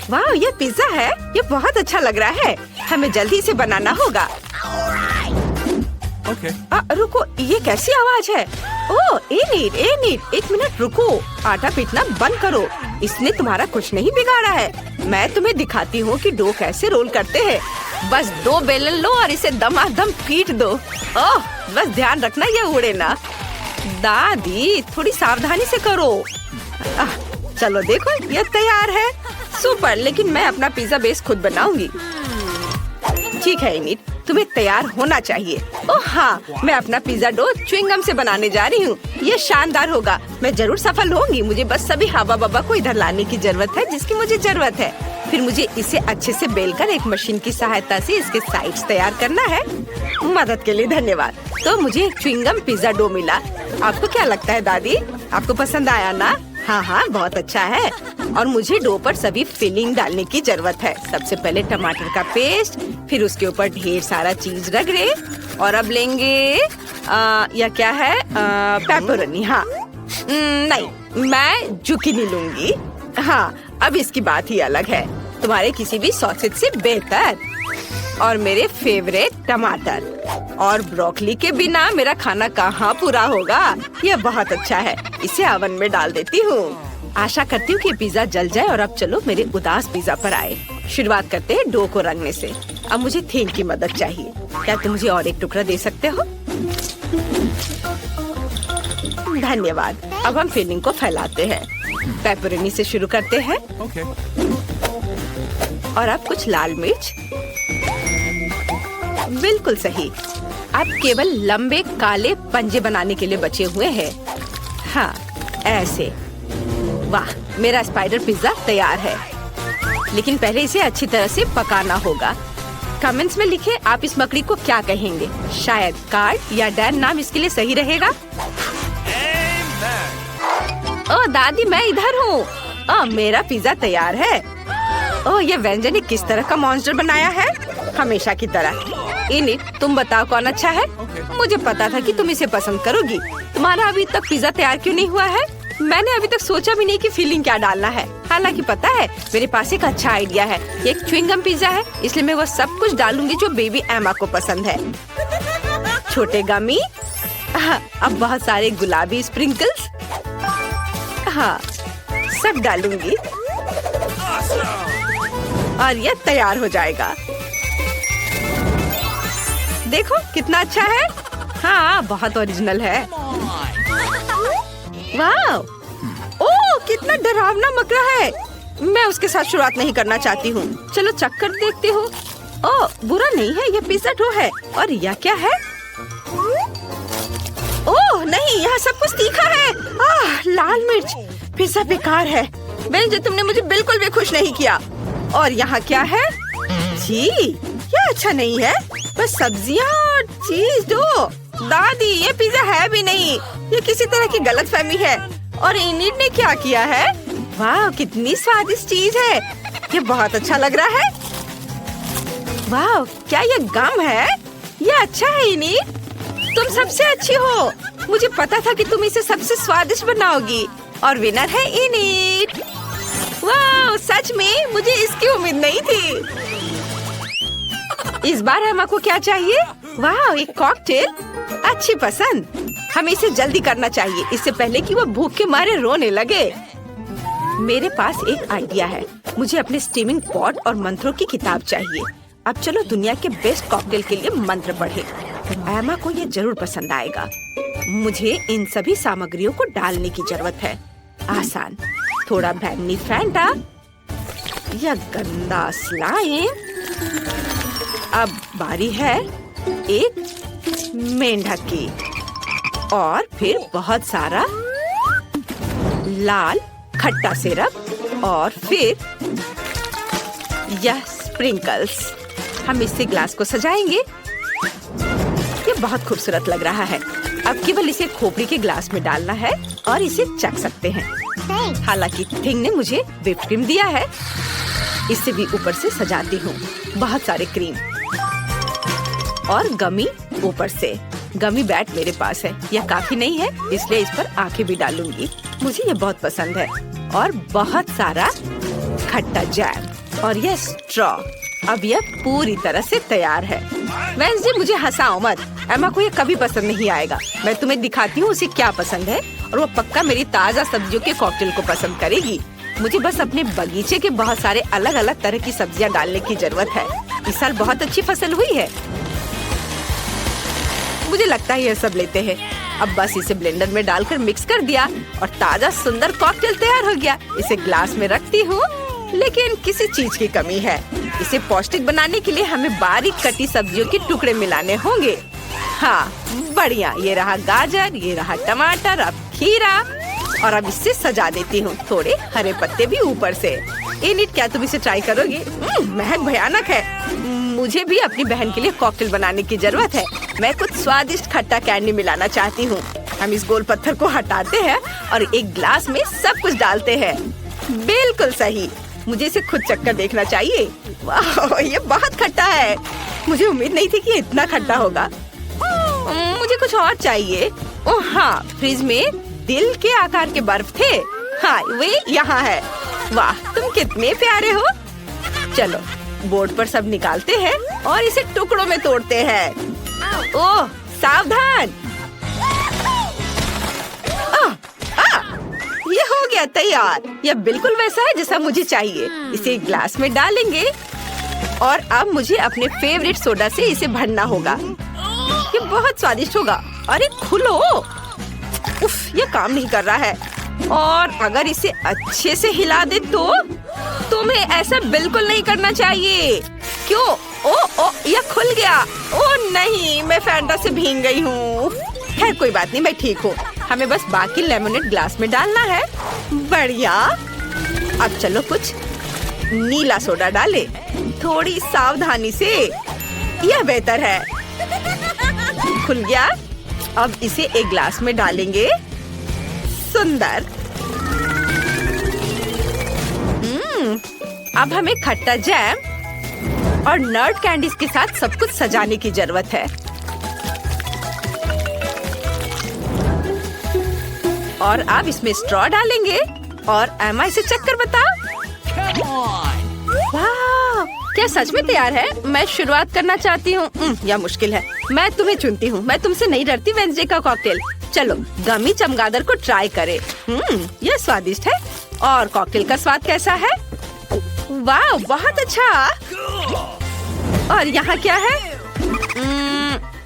वाह, ये पिज्जा है। ये बहुत अच्छा लग रहा है। हमें जल्दी इसे बनाना होगा। Okay. रुको, ये कैसी आवाज है? ओह, एनीड, एक मिनट रुको। आटा पीटना बंद करो। इसने तुम्हारा कुछ नहीं बिगाड़ा है। मैं तुम्हें दिखाती हूँ कि डो कैसे रोल करते हैं। बस 2 बेलन लो और इसे दमादम पीट दो। ओह, बस ध्यान रखना ये उड़े ना। दादी, थोड़ी सावधानी से करो। चलो देखो, ये तैयार है। सुपर, लेकिन मैं अपना पिज्जा बेस खुद बनाऊंगी। ठीक है इनीड, तुम्हें तैयार होना चाहिए। ओह हाँ, मैं अपना पिज्जा डो च्युइंगम से बनाने जा रही हूँ। ये शानदार होगा। मैं जरूर सफल होंगी। मुझे बस सभी हवा बब्बा को इधर लाने की जरूरत है जिसकी मुझे जरूरत है। फिर मुझे इसे अच्छे से बेलकर एक मशीन की सहायता से इसके साइड्स तैयार करना है। मदद के लिए धन्यवाद। तो मुझे एक च्युइंगम पिज्जा डो मिला। आपको क्या लगता है दादी? आपको पसंद आया ना? हाँ, बहुत अच्छा है। और मुझे डो पर सभी फिलिंग डालने की जरूरत है। सबसे पहले टमाटर का पेस्ट, फिर उसके ऊपर ढेर सारा चीज रगड़े। और अब लेंगे या क्या है, पेपरोनी। हाँ, नहीं, मैं जुकीनी लूंगी। हाँ, अब इसकी बात ही अलग है। तुम्हारे किसी भी सॉसेज से बेहतर। और मेरे फेवरेट टमाटर और ब्रोकली के बिना मेरा खाना कहाँ पूरा होगा। यह बहुत अच्छा है। इसे ओवन में डाल देती हूँ। आशा करती हूँ कि पिज्जा जल जाए। और अब चलो मेरे उदास पिज्जा पर आए। शुरुआत करते हैं डो को रंगने से। अब मुझे थीम की मदद चाहिए। क्या तुम मुझे और एक टुकड़ा दे सकते हो? धन्यवाद। अब हम फिलिंग को फैलाते हैं। पेपरोनी से शुरू करते हैं। Okay. और अब कुछ लाल मिर्च। बिल्कुल सही। अब केवल लंबे काले पंजे बनाने के लिए बचे हुए हैं। हाँ, ऐसे। वाह, मेरा स्पाइडर पिज्जा तैयार है। लेकिन पहले इसे अच्छी तरह से पकाना होगा। कमेंट्स में लिखें आप इस मकड़ी को क्या कहेंगे। शायद कार्ड या डैन नाम इसके लिए सही रहेगा। ओह दादी, मैं इधर हूँ। मेरा पिज्जा तैयार है। ओह, ये व्यंजन ने किस तरह का मॉन्स्टर बनाया है? हमेशा की तरह। इनिट, तुम बताओ कौन अच्छा है? मुझे पता था कि तुम इसे पसंद करोगी। तुम्हारा अभी तक पिज्जा तैयार क्यों नहीं हुआ है? मैंने अभी तक सोचा भी नहीं कि फीलिंग क्या डालना है। हालांकि पता है, मेरे पास एक अच्छा आइडिया है। ये एक च्युइंगम पिज्जा है, इसलिए मैं वो सब कुछ डालूंगी जो बेबी एमा को पसंद है। छोटे गमी, अब बहुत सारे गुलाबी स्प्रिंकल्स, हाँ सब डालूंगी और ये तैयार हो जाएगा। देखो कितना अच्छा है। हाँ बहुत ओरिजिनल है। वाह, ओह कितना डरावना मकड़ा है। मैं उसके साथ शुरुआत नहीं करना चाहती हूँ। चलो चक्कर देखती हूँ। ओह बुरा नहीं है, ये पिज्जा डो है। और यह क्या है? ओह नहीं, यहाँ सब कुछ तीखा है। लाल मिर्च। पिज्जा बेकार है। बेंजी, तुमने मुझे बिल्कुल भी खुश नहीं किया। और यहाँ क्या है? जी ये अच्छा नहीं है, बस सब्जियाँ और चीज दो। दादी ये पिज्जा है भी नहीं, ये किसी तरह की गलतफहमी है। और इनिट ने क्या किया है? वाह कितनी स्वादिष्ट चीज है। ये बहुत अच्छा लग रहा है। वाह क्या ये गम है? ये अच्छा है इनिट, तुम सबसे अच्छी हो। मुझे पता था कि तुम इसे सबसे स्वादिष्ट बनाओगी। और विनर है इनिट। वाह सच में मुझे इसकी उम्मीद नहीं थी। इस बार एमा को क्या चाहिए? वाह एक कॉकटेल, अच्छी पसंद। हमें इसे जल्दी करना चाहिए, इससे पहले कि वो भूख के मारे रोने लगे। मेरे पास एक आइडिया है। मुझे अपने स्टीमिंग पॉट और मंत्रों की किताब चाहिए। अब चलो दुनिया के बेस्ट कॉकटेल के लिए मंत्र पढ़े। एमा को ये जरूर पसंद आएगा। मुझे इन सभी सामग्रियों को डालने की जरूरत है। आसान, थोड़ा बैंगनी फैंटा, यह गंदा स्लाइम। अब बारी है एक मेंढक की, और फिर बहुत सारा लाल खट्टा सिरप, और फिर यह स्प्रिंकल्स। हम इससे ग्लास को सजाएंगे। ये बहुत खूबसूरत लग रहा है। अब केवल इसे खोपड़ी के ग्लास में डालना है और इसे चख सकते हैं। हालांकि थिंग ने मुझे व्हिप्ड क्रीम दिया है, इससे भी ऊपर से सजाती हूँ। बहुत सारे क्रीम और गमी ऊपर से। गमी बैट मेरे पास है, यह काफी नहीं है, इसलिए इस पर आंखें भी डालूंगी। मुझे ये बहुत पसंद है। और बहुत सारा खट्टा जैम और यह स्ट्रॉ। अब यह पूरी तरह से तैयार है। वेंसडे मुझे हंसाओ मत, एमा को ये कभी पसंद नहीं आएगा। मैं तुम्हें दिखाती हूँ उसे क्या पसंद है, और वो पक्का मेरी ताजा सब्जियों के कॉकटेल को पसंद करेगी। मुझे बस अपने बगीचे के बहुत सारे अलग अलग तरह की सब्जियाँ डालने की जरूरत है। इस साल बहुत अच्छी फसल हुई है। मुझे लगता है यह सब लेते हैं। अब बस इसे ब्लेंडर में डालकर मिक्स कर दिया और ताजा सुंदर कॉकटेल तैयार हो गया। इसे ग्लास में रखती हूँ, लेकिन किसी चीज की कमी है। इसे पौष्टिक बनाने के लिए हमें बारीक कटी सब्जियों के टुकड़े मिलाने होंगे। हाँ बढ़िया, ये रहा गाजर, ये रहा टमाटर, अब खीरा, और अब इससे सजा देती हूँ। थोड़े हरे पत्ते भी ऊपर से। इनिट क्या तुम इसे ट्राई करोगी? महक भयानक है। मुझे भी अपनी बहन के लिए कॉकटेल बनाने की जरूरत है। मैं कुछ स्वादिष्ट खट्टा कैंडी मिलाना चाहती हूँ। हम इस गोल पत्थर को हटाते हैं और एक ग्लास में सब कुछ डालते हैं। बिल्कुल सही, मुझे इसे खुद चक्कर देखना चाहिए। वाह ये बहुत खट्टा है। मुझे उम्मीद नहीं थी कि इतना खट्टा होगा। मुझे कुछ और चाहिए। ओह हाँ, फ्रिज में दिल के आकार के बर्फ थे। हाँ वे यहाँ है। वाह तुम कितने प्यारे हो। चलो बोर्ड पर सब निकालते हैं और इसे टुकड़ों में तोड़ते हैं। ओह सावधान। ये हो गया तैयार। यह बिल्कुल वैसा है जैसा मुझे चाहिए। इसे एक ग्लास में डालेंगे और अब मुझे अपने फेवरेट सोडा से इसे भरना होगा। ये बहुत स्वादिष्ट होगा। अरे खुलो। उफ, ये काम नहीं कर रहा है। और अगर इसे अच्छे से हिला दे तो तुम्हें ऐसा बिल्कुल नहीं करना चाहिए। क्यों? ओ यह खुल गया। ओ नहीं, मैं फैंटा से भीग गई हूँ। खैर कोई बात नहीं, मैं ठीक हूँ। हमें बस बाकी लेमनेड ग्लास में डालना है। बढ़िया। अब चलो कुछ नीला सोडा डाले, थोड़ी सावधानी से। यह बेहतर है। खुल गया। अब इसे एक ग्लास में डालेंगे। सुंदर। अब हमें खट्टा जैम और नट कैंडीज के साथ सब कुछ सजाने की जरूरत है। और अब इसमें स्ट्रॉ डालेंगे और एमा इसे चेक कर बताओ। वाह, क्या सच में तैयार है? मैं शुरुआत करना चाहती हूँ। यह मुश्किल है। मैं तुम्हें चुनती हूँ। मैं तुमसे नहीं डरती। वेडनेसडे का कॉकटेल। चलो गमी चमगादड़ को ट्राई करें। यह स्वादिष्ट है। और कॉकटेल का स्वाद कैसा है? वाह, बहुत अच्छा। और यहाँ क्या है?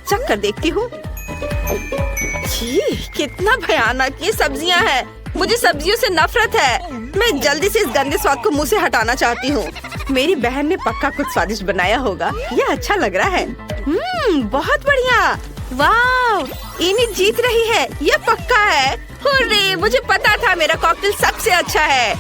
चख कर देखती हूँ। छी, कितना भयानक ये सब्जियाँ हैं। मुझे सब्जियों से नफरत है। मैं जल्दी से इस गंदे स्वाद को मुंह से हटाना चाहती हूँ। मेरी बहन ने पक्का कुछ स्वादिष्ट बनाया होगा। यह अच्छा लग रहा है। बहुत बढ़िया। वाह, एमी जीत रही है। यह पक्का है। हुर्रे, मुझे पता था मेरा कॉकटेल सबसे अच्छा है।